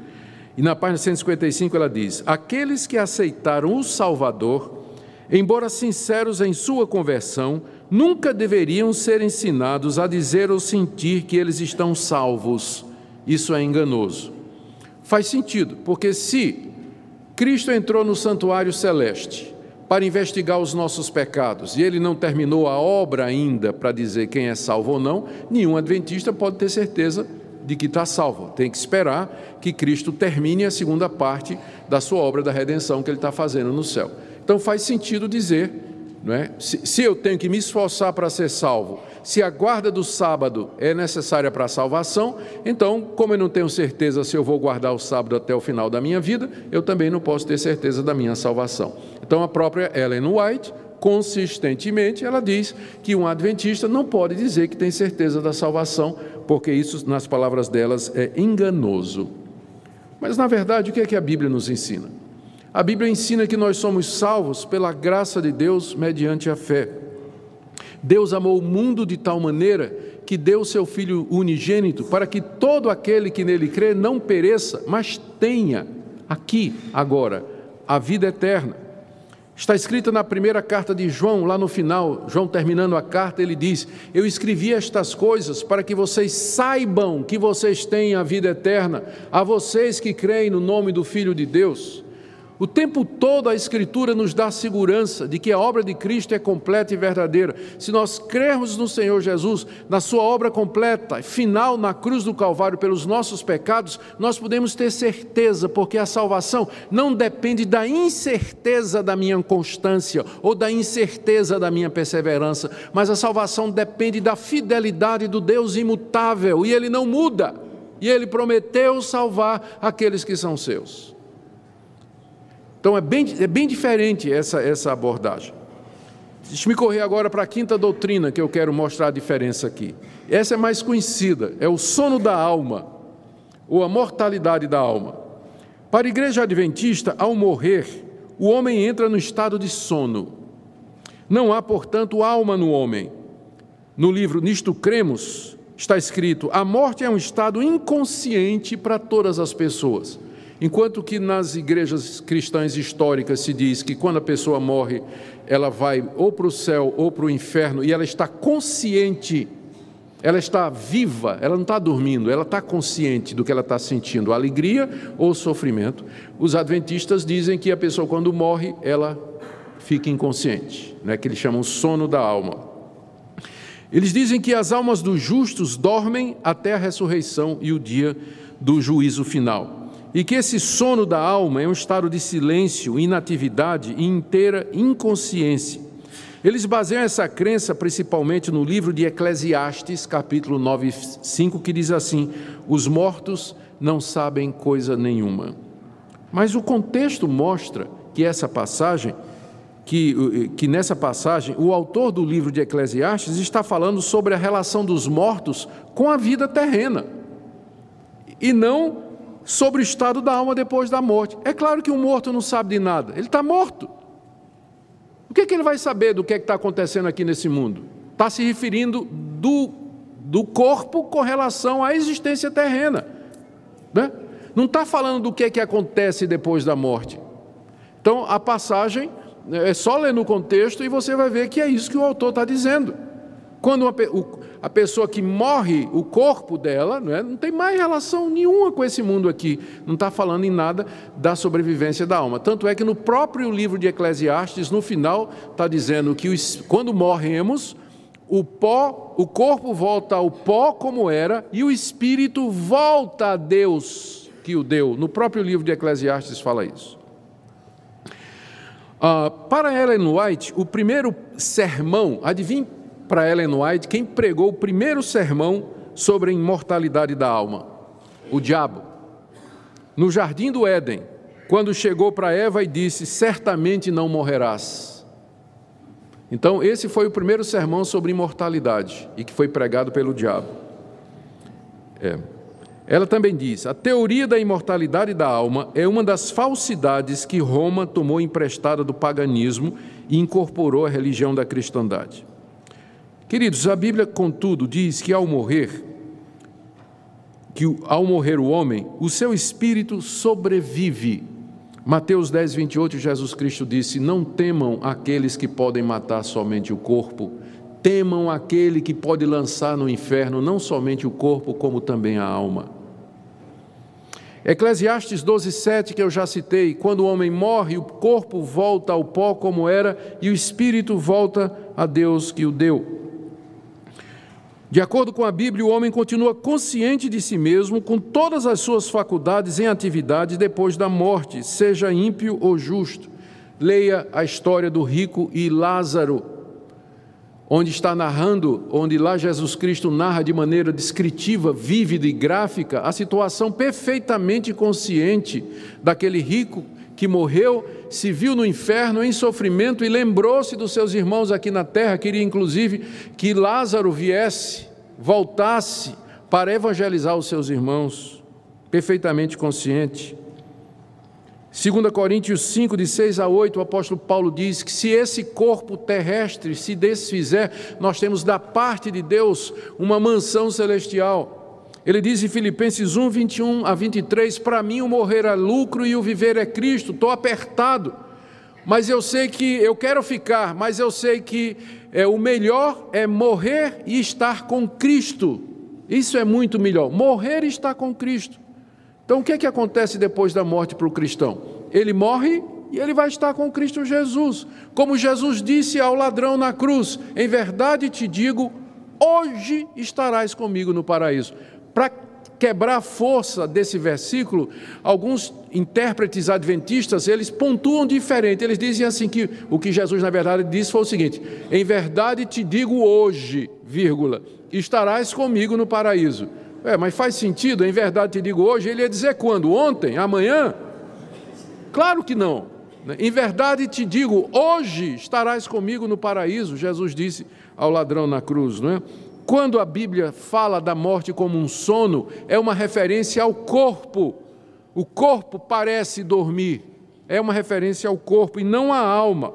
e na página 155 ela diz: aqueles que aceitaram o Salvador, embora sinceros em sua conversão, nunca deveriam ser ensinados a dizer ou sentir que eles estão salvos. Isso é enganoso. Faz sentido, porque se Cristo entrou no santuário celeste para investigar os nossos pecados, e Ele não terminou a obra ainda para dizer quem é salvo ou não, nenhum adventista pode ter certeza de que está salvo. Tem que esperar que Cristo termine a segunda parte da sua obra da redenção que Ele está fazendo no céu. Então faz sentido dizer, não é? Se eu tenho que me esforçar para ser salvo, se a guarda do sábado é necessária para a salvação, então, como eu não tenho certeza se eu vou guardar o sábado até o final da minha vida, eu também não posso ter certeza da minha salvação. Então a própria Ellen White, consistentemente, ela diz que um adventista não pode dizer que tem certeza da salvação, porque isso, nas palavras delas, é enganoso. Mas, na verdade, o que é que a Bíblia nos ensina? A Bíblia ensina que nós somos salvos pela graça de Deus mediante a fé. Deus amou o mundo de tal maneira que deu o seu Filho unigênito para que todo aquele que nele crê não pereça, mas tenha aqui, agora, a vida eterna. Está escrito na primeira carta de João, lá no final, João terminando a carta, ele diz: eu escrevi estas coisas para que vocês saibam que vocês têm a vida eterna, a vocês que creem no nome do Filho de Deus. O tempo todo a Escritura nos dá segurança de que a obra de Cristo é completa e verdadeira. Se nós crermos no Senhor Jesus, na sua obra completa, final na cruz do Calvário pelos nossos pecados, nós podemos ter certeza, porque a salvação não depende da incerteza da minha constância ou da incerteza da minha perseverança, mas a salvação depende da fidelidade do Deus imutável, e Ele não muda, e Ele prometeu salvar aqueles que são seus. Então é bem diferente essa abordagem. Deixa-me correr agora para a quinta doutrina, que eu quero mostrar a diferença aqui. Essa é mais conhecida, é o sono da alma, ou a mortalidade da alma. Para a igreja adventista, ao morrer, o homem entra no estado de sono. Não há, portanto, alma no homem. No livro Nisto Cremos, está escrito: a morte é um estado inconsciente para todas as pessoas. Enquanto que nas igrejas cristãs históricas se diz que quando a pessoa morre, ela vai ou para o céu ou para o inferno, e ela está consciente, ela está viva, ela não está dormindo, ela está consciente do que ela está sentindo, alegria ou sofrimento. Os adventistas dizem que a pessoa, quando morre, ela fica inconsciente, né? Que eles chamam sono da alma. Eles dizem que as almas dos justos dormem até a ressurreição e o dia do juízo final. E que esse sono da alma é um estado de silêncio, inatividade e inteira inconsciência. Eles baseiam essa crença principalmente no livro de Eclesiastes, capítulo 9:5, que diz assim: os mortos não sabem coisa nenhuma. Mas o contexto mostra que essa passagem, que nessa passagem, o autor do livro de Eclesiastes está falando sobre a relação dos mortos com a vida terrena, e não sobre o estado da alma depois da morte. É claro que um morto não sabe de nada, ele está morto. O que ele vai saber do que está acontecendo aqui nesse mundo? Está se referindo do corpo com relação à existência terrena, né? Não está falando do que acontece depois da morte. Então a passagem é só ler no contexto e você vai ver que é isso que o autor está dizendo. Quando a pessoa que morre, o corpo dela, não tem mais relação nenhuma com esse mundo aqui, não está falando em nada da sobrevivência da alma. Tanto é que no próprio livro de Eclesiastes, no final, está dizendo que quando morremos, o corpo volta ao pó como era, e o espírito volta a Deus, que o deu. No próprio livro de Eclesiastes fala isso. Para Ellen White, o primeiro sermão, adivinhe para Ellen White quem pregou o primeiro sermão sobre a imortalidade da alma? O diabo. No jardim do Éden, quando chegou para Eva e disse: certamente não morrerás. Então, esse foi o primeiro sermão sobre imortalidade e que foi pregado pelo diabo. Ela também diz: a teoria da imortalidade da alma é uma das falsidades que Roma tomou emprestada do paganismo e incorporou à religião da cristandade. Queridos, a Bíblia, contudo, diz que ao morrer o homem, o seu espírito sobrevive. Mateus 10, 28, Jesus Cristo disse: não temam aqueles que podem matar somente o corpo, temam aquele que pode lançar no inferno não somente o corpo, como também a alma. Eclesiastes 12, 7, que eu já citei: quando o homem morre, o corpo volta ao pó como era, e o espírito volta a Deus que o deu. De acordo com a Bíblia, o homem continua consciente de si mesmo, com todas as suas faculdades em atividade depois da morte, seja ímpio ou justo. Leia a história do rico e Lázaro, onde lá Jesus Cristo narra de maneira descritiva, vívida e gráfica a situação perfeitamente consciente daquele rico que morreu, se viu no inferno em sofrimento e lembrou-se dos seus irmãos aqui na terra. Queria inclusive que Lázaro voltasse para evangelizar os seus irmãos, perfeitamente consciente. 2 Coríntios 5, de 6 a 8, o apóstolo Paulo diz que se esse corpo terrestre se desfizer, nós temos da parte de Deus uma mansão celestial. Ele diz em Filipenses 1, 21 a 23, para mim o morrer é lucro e o viver é Cristo. Estou apertado, mas eu sei que eu quero ficar, mas eu sei que o melhor é morrer e estar com Cristo. Isso é muito melhor, morrer e estar com Cristo. Então o que é que acontece depois da morte para o cristão? Ele morre e ele vai estar com Cristo Jesus. Como Jesus disse ao ladrão na cruz: em verdade te digo, hoje estarás comigo no paraíso. Para quebrar a força desse versículo, alguns intérpretes adventistas, eles pontuam diferente. Eles dizem assim que o que Jesus na verdade disse foi o seguinte: em verdade te digo hoje, vírgula, estarás comigo no paraíso. Mas faz sentido, em verdade te digo hoje, ele ia dizer quando? Ontem? Amanhã? Claro que não. Em verdade te digo, hoje estarás comigo no paraíso, Jesus disse ao ladrão na cruz, não é? Quando a Bíblia fala da morte como um sono, é uma referência ao corpo. O corpo parece dormir, é uma referência ao corpo e não à alma.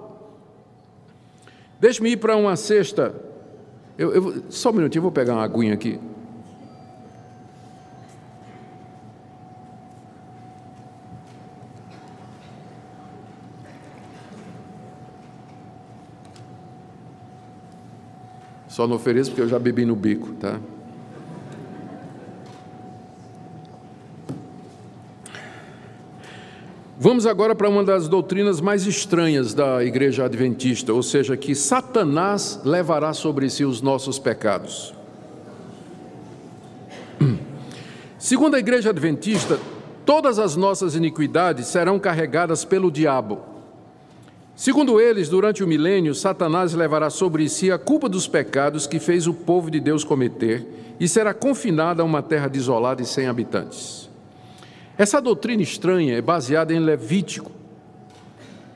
Deixe-me ir para uma sexta. Só um minutinho, eu vou pegar uma aguinha aqui. Só não ofereço porque eu já bebi no bico, tá? Vamos agora para uma das doutrinas mais estranhas da Igreja Adventista, ou seja, que Satanás levará sobre si os nossos pecados. Segundo a Igreja Adventista, todas as nossas iniquidades serão carregadas pelo diabo. Segundo eles, durante o milênio, Satanás levará sobre si a culpa dos pecados que fez o povo de Deus cometer e será confinado a uma terra desolada e sem habitantes. Essa doutrina estranha é baseada em Levítico.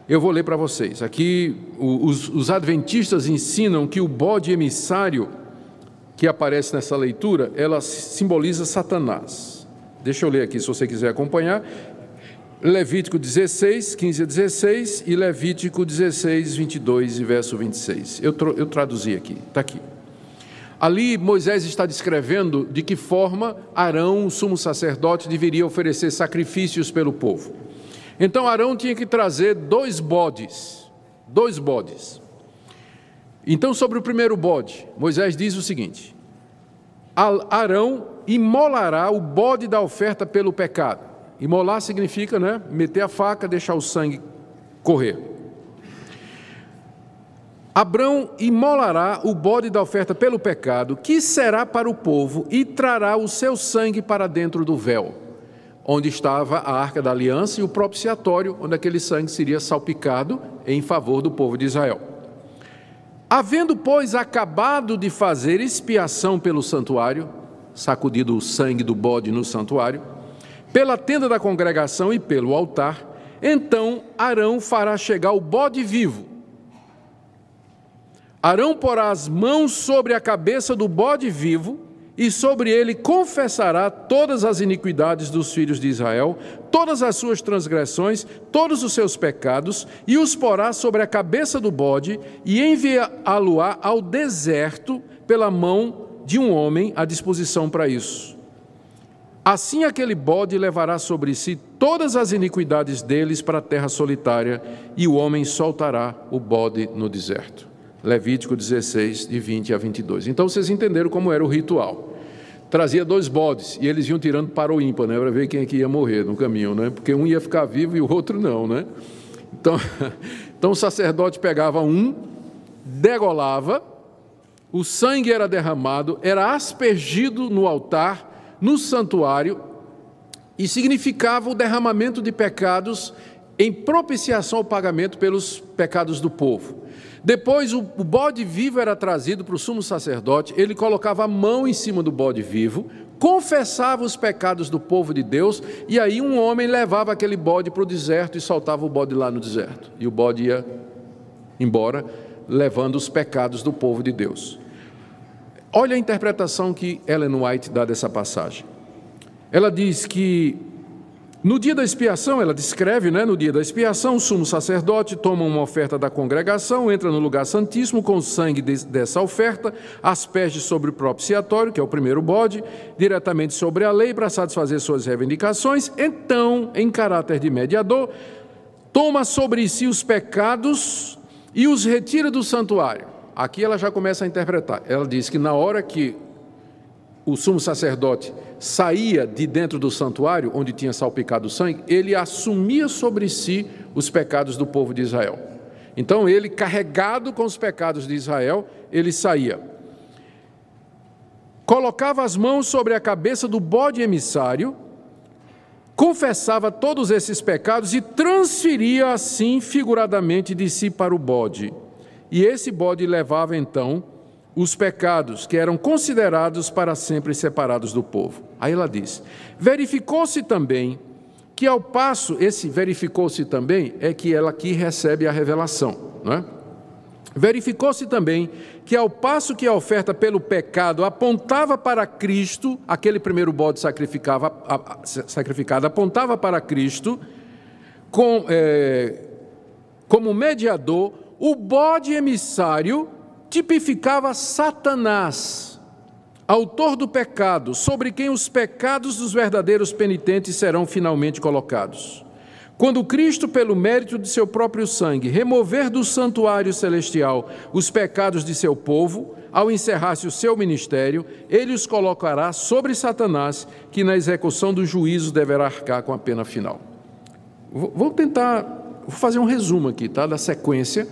Eu vou ler para vocês. Aqui, os adventistas ensinam que o bode emissário que aparece nessa leitura, ela simboliza Satanás. Deixa eu ler aqui, se você quiser acompanhar. Levítico 16, 15 a 16 e Levítico 16, 22 e verso 26. Eu traduzi aqui, está aqui. Ali Moisés está descrevendo de que forma Arão, o sumo sacerdote, deveria oferecer sacrifícios pelo povo. Então Arão tinha que trazer dois bodes. Então, sobre o primeiro bode, Moisés diz o seguinte: Arão imolará o bode da oferta pelo pecado. Imolar significa, né, meter a faca, deixar o sangue correr. Arão imolará o bode da oferta pelo pecado, que será para o povo, e trará o seu sangue para dentro do véu. onde estava a Arca da Aliança, e o propiciatório, onde aquele sangue seria salpicado em favor do povo de Israel. Havendo, pois, acabado de fazer expiação pelo santuário, sacudido o sangue do bode no santuário, pela tenda da congregação e pelo altar, então Arão fará chegar o bode vivo. Arão porá as mãos sobre a cabeça do bode vivo, e sobre ele confessará todas as iniquidades dos filhos de Israel, todas as suas transgressões, todos os seus pecados, e os porá sobre a cabeça do bode, e enviá-lo-á ao deserto pela mão de um homem à disposição para isso. Assim aquele bode levará sobre si todas as iniquidades deles para a terra solitária, e o homem soltará o bode no deserto. Levítico 16, de 20 a 22. Então, vocês entenderam como era o ritual. Trazia 2 bodes, e eles iam tirando para o ímpar, né, para ver quem é que ia morrer no caminho, né, porque um ia ficar vivo e o outro não, né. Então o sacerdote pegava um, degolava, o sangue era derramado, era aspergido no altar, no santuário, e significava o derramamento de pecados em propiciação ao pagamento pelos pecados do povo. Depois o bode vivo era trazido para o sumo sacerdote, ele colocava a mão em cima do bode vivo, confessava os pecados do povo de Deus, e aí um homem levava aquele bode para o deserto e soltava o bode lá no deserto. E o bode ia embora, levando os pecados do povo de Deus. Olha a interpretação que Ellen White dá dessa passagem. Ela diz que no dia da expiação, ela descreve, no dia da expiação, o sumo sacerdote toma uma oferta da congregação, entra no lugar santíssimo com o sangue dessa oferta, asperge sobre o propiciatório, que é o primeiro bode, diretamente sobre a lei para satisfazer suas reivindicações. Então, em caráter de mediador, toma sobre si os pecados e os retira do santuário. Aqui ela já começa a interpretar. Ela diz que na hora que o sumo sacerdote saía de dentro do santuário, onde tinha salpicado o sangue, ele assumia sobre si os pecados do povo de Israel. Então ele, carregado com os pecados de Israel, ele saía. Colocava as mãos sobre a cabeça do bode emissário, confessava todos esses pecados e transferia assim, figuradamente, de si para o bode. E esse bode levava então os pecados que eram considerados para sempre separados do povo. Aí ela diz, verificou-se também que ao passo, esse verificou-se também é que ela aqui recebe a revelação, não é? Verificou-se também que ao passo que a oferta pelo pecado apontava para Cristo, aquele primeiro bode sacrificado apontava para Cristo, como mediador, o bode emissário tipificava Satanás, autor do pecado, sobre quem os pecados dos verdadeiros penitentes serão finalmente colocados. Quando Cristo, pelo mérito de seu próprio sangue, remover do santuário celestial os pecados de seu povo, ao encerrar-se o seu ministério, ele os colocará sobre Satanás, que na execução do juízo deverá arcar com a pena final. Vou fazer um resumo aqui, tá, da sequência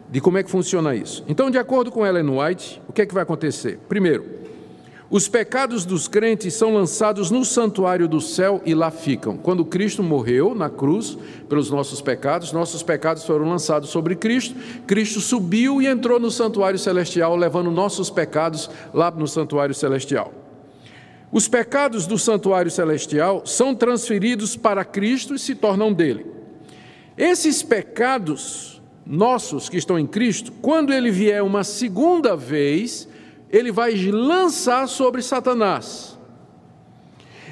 de como é que funciona isso. Então, de acordo com Ellen White, o que é que vai acontecer? Primeiro, os pecados dos crentes são lançados no santuário do céu e lá ficam. Quando Cristo morreu na cruz pelos nossos pecados foram lançados sobre Cristo, Cristo subiu e entrou no santuário celestial, levando nossos pecados lá no santuário celestial. Os pecados do santuário celestial são transferidos para Cristo e se tornam dele. Esses pecados nossos que estão em Cristo, quando ele vier uma segunda vez, ele vai lançar sobre Satanás.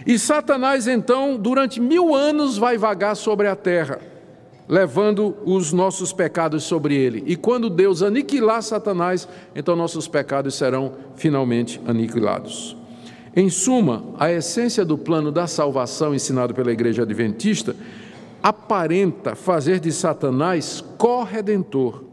E Satanás, então, durante 1000 anos vai vagar sobre a terra, levando os nossos pecados sobre ele. E quando Deus aniquilar Satanás, então nossos pecados serão finalmente aniquilados. Em suma, a essência do plano da salvação ensinado pela Igreja Adventista aparenta fazer de Satanás corredentor,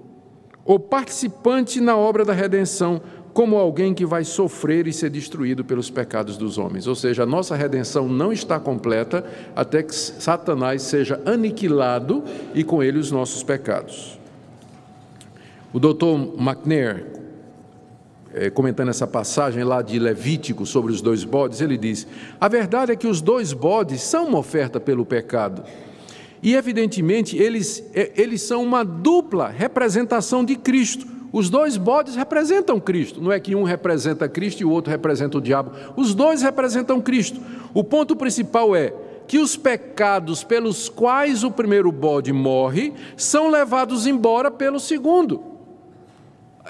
ou participante na obra da redenção, como alguém que vai sofrer e ser destruído pelos pecados dos homens. Ou seja, a nossa redenção não está completa até que Satanás seja aniquilado e com ele os nossos pecados. O Dr. McNair comentando essa passagem lá de Levítico sobre os 2 bodes, ele diz: a verdade é que os 2 bodes são uma oferta pelo pecado. E, evidentemente, eles são uma dupla representação de Cristo. Os 2 bodes representam Cristo. Não é que um representa Cristo e o outro representa o diabo. Os 2 representam Cristo. O ponto principal é que os pecados pelos quais o primeiro bode morre são levados embora pelo segundo.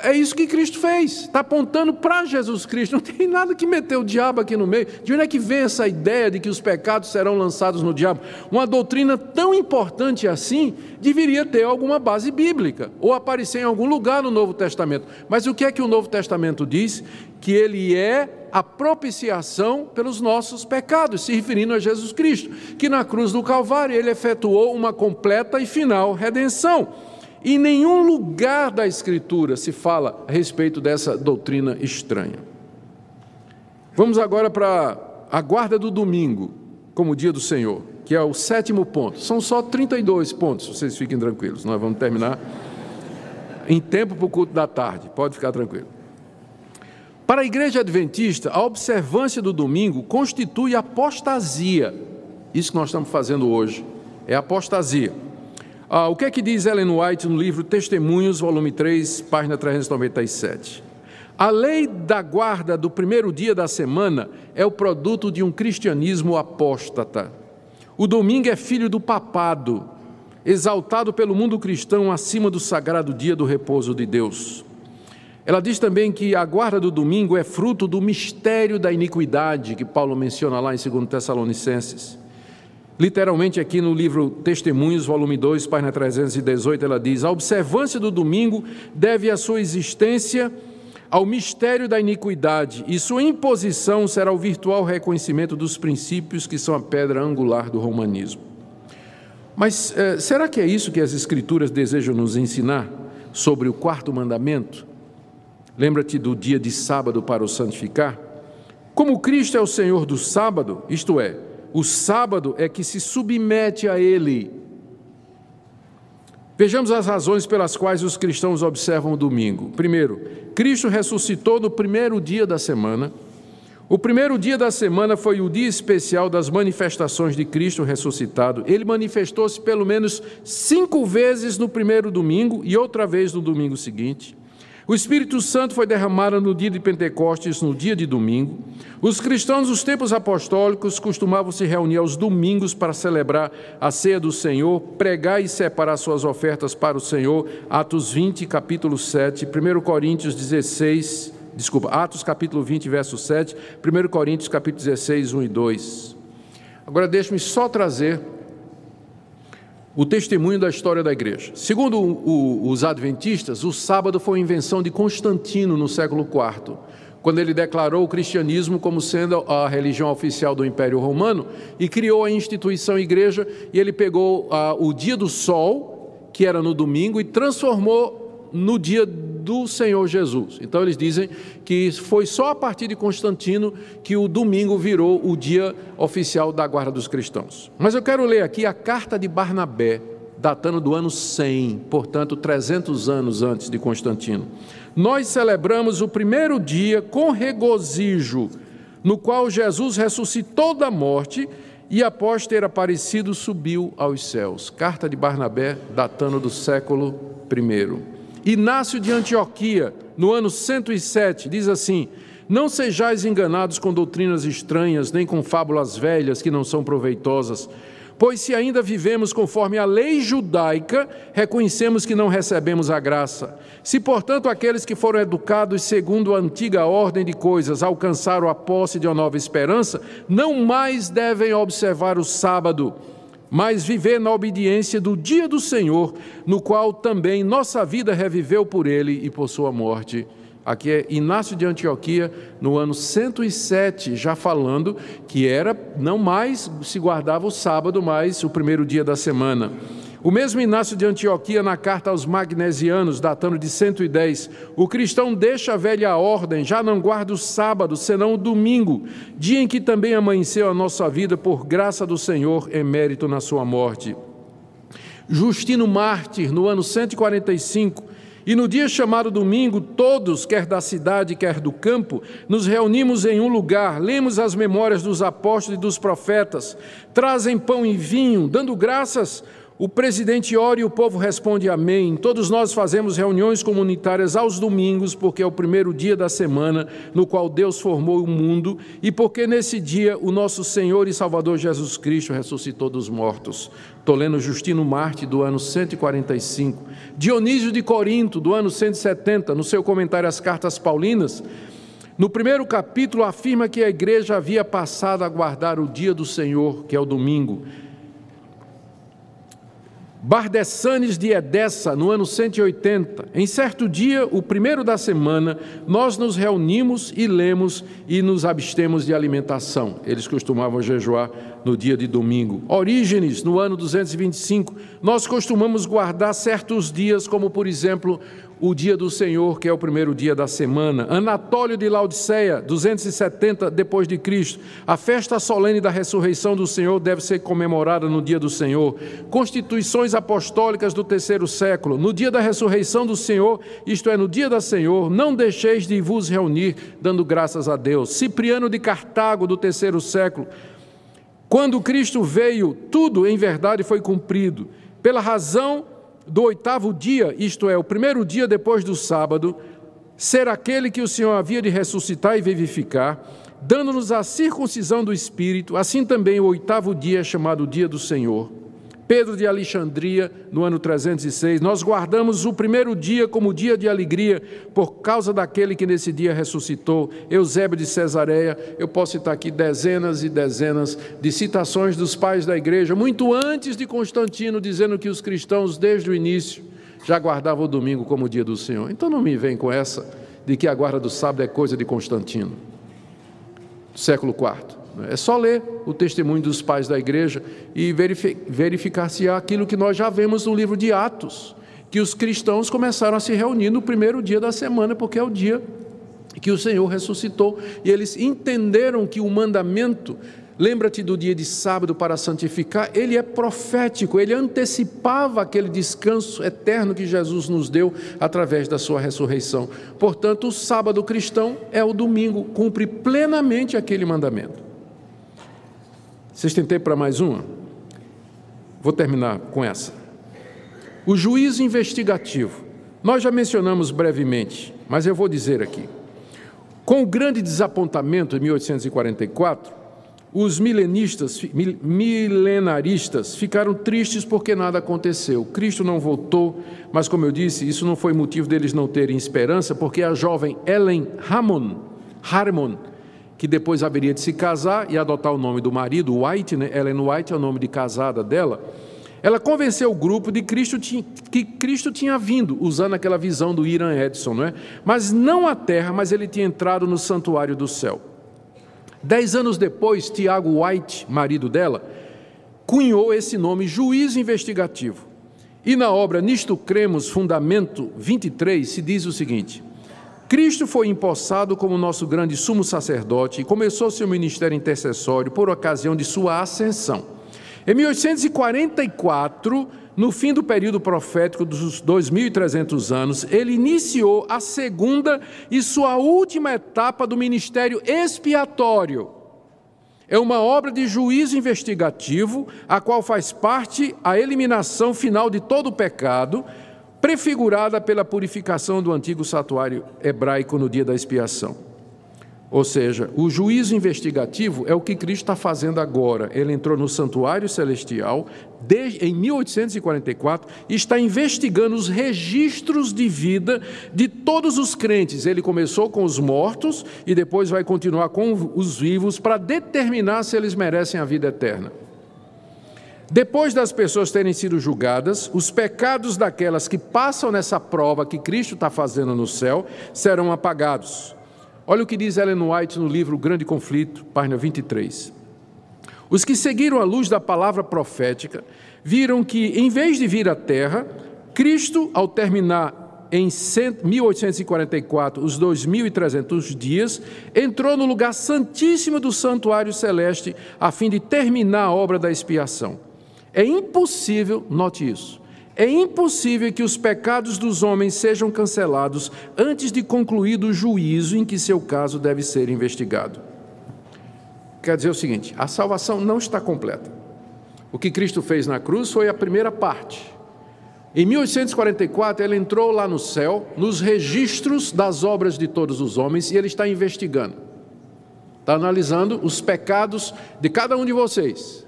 É isso que Cristo fez, está apontando para Jesus Cristo, não tem nada que meter o diabo aqui no meio. De onde é que vem essa ideia de que os pecados serão lançados no diabo? Uma doutrina tão importante assim deveria ter alguma base bíblica, ou aparecer em algum lugar no Novo Testamento. Mas o que é que o Novo Testamento diz? Que ele é a propiciação pelos nossos pecados, se referindo a Jesus Cristo, que na cruz do Calvário ele efetuou uma completa e final redenção. Em nenhum lugar da Escritura se fala a respeito dessa doutrina estranha. Vamos agora para a guarda do domingo, como dia do Senhor, que é o 7º ponto. São só 32 pontos, vocês fiquem tranquilos. Nós vamos terminar em tempo para o culto da tarde, pode ficar tranquilo. Para a igreja adventista, a observância do domingo constitui apostasia. Isso que nós estamos fazendo hoje é apostasia. O que é que diz Ellen White no livro Testemunhos, volume 3, página 397? A lei da guarda do primeiro dia da semana é o produto de um cristianismo apóstata. O domingo é filho do papado, exaltado pelo mundo cristão acima do sagrado dia do repouso de Deus. Ela diz também que a guarda do domingo é fruto do mistério da iniquidade, que Paulo menciona lá em 2 Tessalonicenses. Literalmente aqui no livro Testemunhos, volume 2, página 318, ela diz: a observância do domingo deve a sua existência ao mistério da iniquidade, e sua imposição será o virtual reconhecimento dos princípios que são a pedra angular do romanismo. Mas será que é isso que as Escrituras desejam nos ensinar sobre o 4º mandamento? Lembra-te do dia de sábado para o santificar? Como Cristo é o Senhor do sábado, isto é, o sábado é que se submete a ele. Vejamos as razões pelas quais os cristãos observam o domingo. Primeiro, Cristo ressuscitou no primeiro dia da semana. O primeiro dia da semana foi o dia especial das manifestações de Cristo ressuscitado. Ele manifestou-se pelo menos 5 vezes no primeiro domingo e outra vez no domingo seguinte. O Espírito Santo foi derramado no dia de Pentecostes, no dia de domingo. Os cristãos dos tempos apostólicos costumavam se reunir aos domingos para celebrar a ceia do Senhor, pregar e separar suas ofertas para o Senhor. Atos 20, capítulo 7, 1 Coríntios 16, Atos capítulo 20, verso 7, 1 Coríntios capítulo 16, 1 e 2. Agora deixe-me só trazer o testemunho da história da igreja. Segundo os adventistas, o sábado foi uma invenção de Constantino no século IV, quando ele declarou o cristianismo como sendo a religião oficial do Império Romano e criou a instituição igreja, e ele pegou o dia do sol, que era no domingo, e transformou no dia do Senhor Jesus. Então eles dizem que foi só a partir de Constantino que o domingo virou o dia oficial da guarda dos cristãos. Mas eu quero ler aqui a carta de Barnabé, datando do ano 100, portanto 300 anos antes de Constantino. Nós celebramos o primeiro dia com regozijo, no qual Jesus ressuscitou da morte e após ter aparecido subiu aos céus. Carta de Barnabé, datando do século I. Inácio de Antioquia, no ano 107, diz assim: não sejais enganados com doutrinas estranhas, nem com fábulas velhas que não são proveitosas, pois se ainda vivemos conforme a lei judaica, reconhecemos que não recebemos a graça. Se, portanto, aqueles que foram educados segundo a antiga ordem de coisas alcançaram a posse de uma nova esperança, não mais devem observar o sábado, mas viver na obediência do dia do Senhor, no qual também nossa vida reviveu por ele e por sua morte. Aqui é Inácio de Antioquia, no ano 107, já falando que não mais se guardava o sábado, mas o primeiro dia da semana. O mesmo Inácio de Antioquia, na carta aos Magnesianos, datando de 110, o cristão deixa a velha ordem, já não guarda o sábado, senão o domingo, dia em que também amanheceu a nossa vida por graça do Senhor, emérito na sua morte. Justino Mártir, no ano 145, E no dia chamado domingo, todos, quer da cidade, quer do campo, nos reunimos em um lugar, lemos as memórias dos apóstolos e dos profetas, trazem pão e vinho, dando graças. O presidente ora e o povo responde amém. Todos nós fazemos reuniões comunitárias aos domingos, porque é o primeiro dia da semana no qual Deus formou o mundo e porque nesse dia o nosso Senhor e Salvador Jesus Cristo ressuscitou dos mortos. Estou lendo Justino Marte, do ano 145. Dionísio de Corinto, do ano 170, no seu comentário às cartas paulinas, no primeiro capítulo afirma que a igreja havia passado a guardar o dia do Senhor, que é o domingo. Bardessanes de Edessa, no ano 180, em certo dia, o primeiro da semana, nós nos reunimos e lemos e nos abstemos de alimentação. Eles costumavam jejuar no dia de domingo. Orígenes, no ano 225, nós costumamos guardar certos dias, como por exemplo, o dia do Senhor, que é o primeiro dia da semana. Anatólio de Laodiceia, 270 depois de Cristo. A festa solene da ressurreição do Senhor deve ser comemorada no dia do Senhor. Constituições apostólicas do terceiro século. No dia da ressurreição do Senhor, isto é, no dia da Senhor, não deixeis de vos reunir, dando graças a Deus. Cipriano de Cartago, do terceiro século. Quando Cristo veio, tudo em verdade foi cumprido. Pela razão do oitavo dia, isto é, o primeiro dia depois do sábado, ser aquele que o Senhor havia de ressuscitar e vivificar, dando-nos a circuncisão do Espírito, assim também o oitavo dia é chamado dia do Senhor. Pedro de Alexandria, no ano 306, nós guardamos o primeiro dia como dia de alegria, por causa daquele que nesse dia ressuscitou. Eusébio de Cesareia, eu posso citar aqui dezenas e dezenas de citações dos pais da igreja, muito antes de Constantino, dizendo que os cristãos, desde o início, já guardavam o domingo como dia do Senhor. Então não me vem com essa de que a guarda do sábado é coisa de Constantino, século IV. É só ler o testemunho dos pais da igreja e verificar se há aquilo que nós já vemos no livro de Atos, que os cristãos começaram a se reunir no primeiro dia da semana, porque é o dia que o Senhor ressuscitou, e eles entenderam que o mandamento, lembra-te do dia de sábado para santificar, ele é profético, ele antecipava aquele descanso eterno que Jesus nos deu através da sua ressurreição. Portanto, o sábado cristão é o domingo, cumpre plenamente aquele mandamento. Vocês têm tempo para mais uma? Vou terminar com essa. O juízo investigativo. Nós já mencionamos brevemente, mas eu vou dizer aqui. Com o grande desapontamento de 1844, os milenaristas ficaram tristes porque nada aconteceu. Cristo não voltou, mas como eu disse, isso não foi motivo deles não terem esperança, porque a jovem Ellen Harmon, que depois haveria de se casar e adotar o nome do marido, White, né? Ellen White é o nome de casada dela, ela convenceu o grupo de que Cristo tinha vindo, usando aquela visão do Hiram Edson, não é? Mas não à terra, mas ele tinha entrado no santuário do céu. 10 anos depois, Tiago White, marido dela, cunhou esse nome, juízo investigativo. E na obra Nisto Cremos, Fundamento 23, se diz o seguinte: Cristo foi empossado como nosso grande sumo sacerdote e começou seu ministério intercessório por ocasião de sua ascensão. Em 1844, no fim do período profético dos 2.300 anos, ele iniciou a segunda e sua última etapa do ministério expiatório. É uma obra de juízo investigativo, a qual faz parte a eliminação final de todo o pecado, prefigurada pela purificação do antigo santuário hebraico no dia da expiação. Ou seja, o juízo investigativo é o que Cristo está fazendo agora. Ele entrou no santuário celestial em 1844 e está investigando os registros de vida de todos os crentes. Ele começou com os mortos e depois vai continuar com os vivos para determinar se eles merecem a vida eterna. Depois das pessoas terem sido julgadas, os pecados daquelas que passam nessa prova que Cristo está fazendo no céu serão apagados. Olha o que diz Ellen White no livro O Grande Conflito, página 23. Os que seguiram a luz da palavra profética viram que, em vez de vir à terra, Cristo, ao terminar em 1844 os 2.300 dias, entrou no lugar santíssimo do santuário celeste a fim de terminar a obra da expiação. É impossível, note isso, É impossível que os pecados dos homens sejam cancelados antes de concluído o juízo em que seu caso deve ser investigado. Quer dizer o seguinte, a salvação não está completa. O que Cristo fez na cruz foi a primeira parte. Em 1844, ele entrou lá no céu, nos registros das obras de todos os homens, e ele está investigando. Está analisando os pecados de cada um de vocês.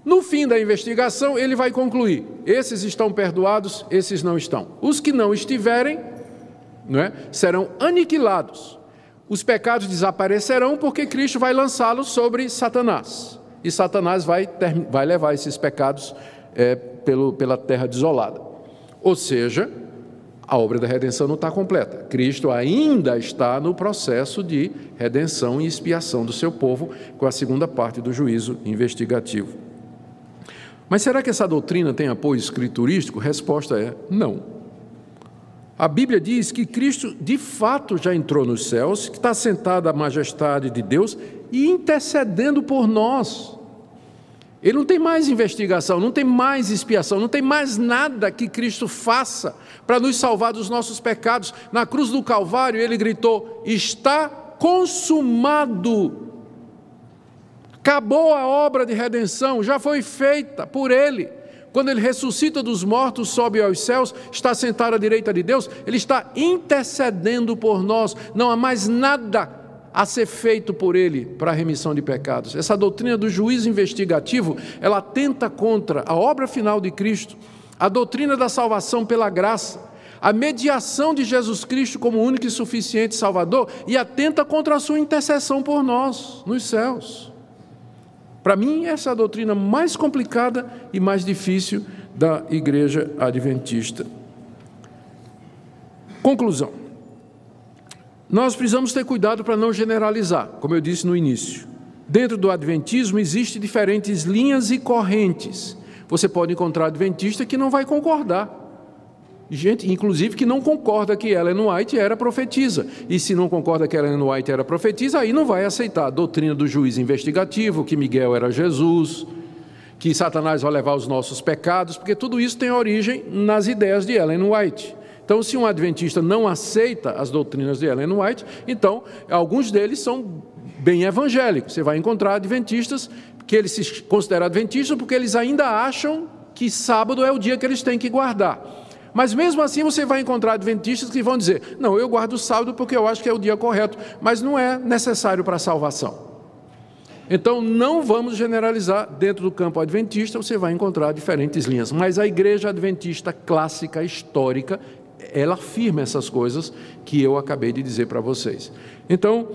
No fim da investigação, ele vai concluir: esses estão perdoados, esses não estão. Os que não estiverem, serão aniquilados. Os pecados desaparecerão porque Cristo vai lançá-los sobre Satanás. E Satanás vai levar esses pecados pela terra desolada. Ou seja, a obra da redenção não está completa. Cristo ainda está no processo de redenção e expiação do seu povo, com a segunda parte do juízo investigativo. Mas será que essa doutrina tem apoio escriturístico? Resposta é não. A Bíblia diz que Cristo de fato já entrou nos céus, que está sentado à majestade de Deus e intercedendo por nós. Ele não tem mais investigação, não tem mais expiação, não tem mais nada que Cristo faça para nos salvar dos nossos pecados. Na cruz do Calvário ele gritou: está consumado. Acabou a obra de redenção, já foi feita por ele. Quando ele ressuscita dos mortos, sobe aos céus, está sentado à direita de Deus, ele está intercedendo por nós. Não há mais nada a ser feito por ele para a remissão de pecados. Essa doutrina do juízo investigativo, ela atenta contra a obra final de Cristo, a doutrina da salvação pela graça, a mediação de Jesus Cristo como único e suficiente Salvador, e atenta contra a sua intercessão por nós nos céus. Para mim, essa é a doutrina mais complicada e mais difícil da Igreja Adventista. Conclusão. Nós precisamos ter cuidado para não generalizar, como eu disse no início. Dentro do Adventismo existem diferentes linhas e correntes. Você pode encontrar adventista que não vai concordar. Gente, inclusive, que não concorda que Ellen White era profetisa. E se não concorda que Ellen White era profetisa, aí não vai aceitar a doutrina do juiz investigativo, que Miguel era Jesus, que Satanás vai levar os nossos pecados, porque tudo isso tem origem nas ideias de Ellen White. Então, se um adventista não aceita as doutrinas de Ellen White, então, alguns deles são bem evangélicos. Você vai encontrar adventistas que eles se consideram adventistas porque eles ainda acham que sábado é o dia que eles têm que guardar. Mas mesmo assim você vai encontrar adventistas que vão dizer: não, eu guardo o sábado porque eu acho que é o dia correto, mas não é necessário para a salvação. Então não vamos generalizar. Dentro do campo adventista você vai encontrar diferentes linhas, mas a Igreja Adventista clássica, histórica, ela afirma essas coisas que eu acabei de dizer para vocês. Então,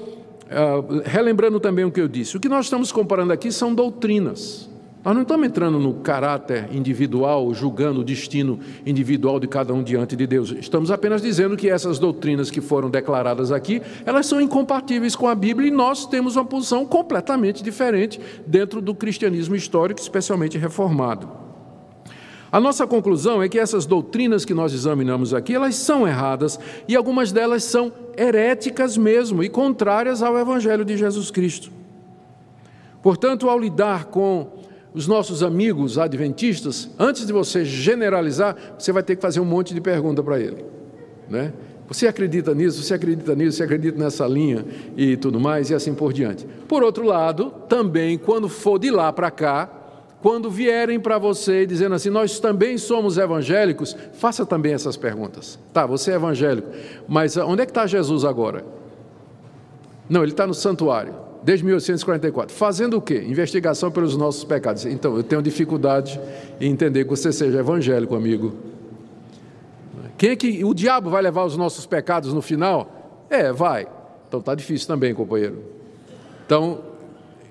relembrando também o que eu disse, o que nós estamos comparando aqui são doutrinas. Nós não estamos entrando no caráter individual, julgando o destino individual de cada um diante de Deus. Estamos apenas dizendo que essas doutrinas que foram declaradas aqui, elas são incompatíveis com a Bíblia e nós temos uma posição completamente diferente dentro do cristianismo histórico, especialmente reformado. A nossa conclusão é que essas doutrinas que nós examinamos aqui, elas são erradas e algumas delas são heréticas mesmo e contrárias ao Evangelho de Jesus Cristo. Portanto, ao lidar com os nossos amigos adventistas, antes de você generalizar, você vai ter que fazer um monte de pergunta para ele, né? Você acredita nisso? Você acredita nisso? Você acredita nessa linha? E tudo mais, e assim por diante. Por outro lado, também, quando for de lá para cá, quando vierem para você dizendo assim: nós também somos evangélicos, faça também essas perguntas. Tá, você é evangélico, mas onde é que está Jesus agora? Não, ele está no santuário. Desde 1844. Fazendo o quê? Investigação pelos nossos pecados. Então, eu tenho dificuldade em entender que você seja evangélico, amigo. Quem é que o diabo vai levar os nossos pecados no final? Vai. Então, está difícil também, companheiro. Então,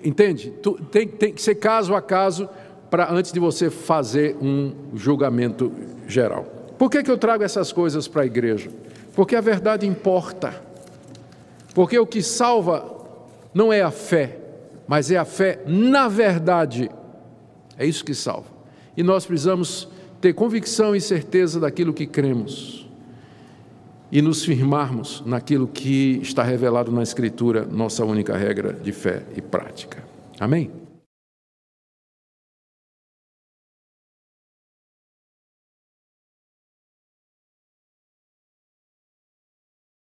entende? Tem que ser caso a caso antes de você fazer um julgamento geral. Por que eu trago essas coisas para a igreja? Porque a verdade importa. Porque o que salva não é a fé, mas é a fé na verdade. É isso que salva. E nós precisamos ter convicção e certeza daquilo que cremos e nos firmarmos naquilo que está revelado na Escritura, nossa única regra de fé e prática. Amém?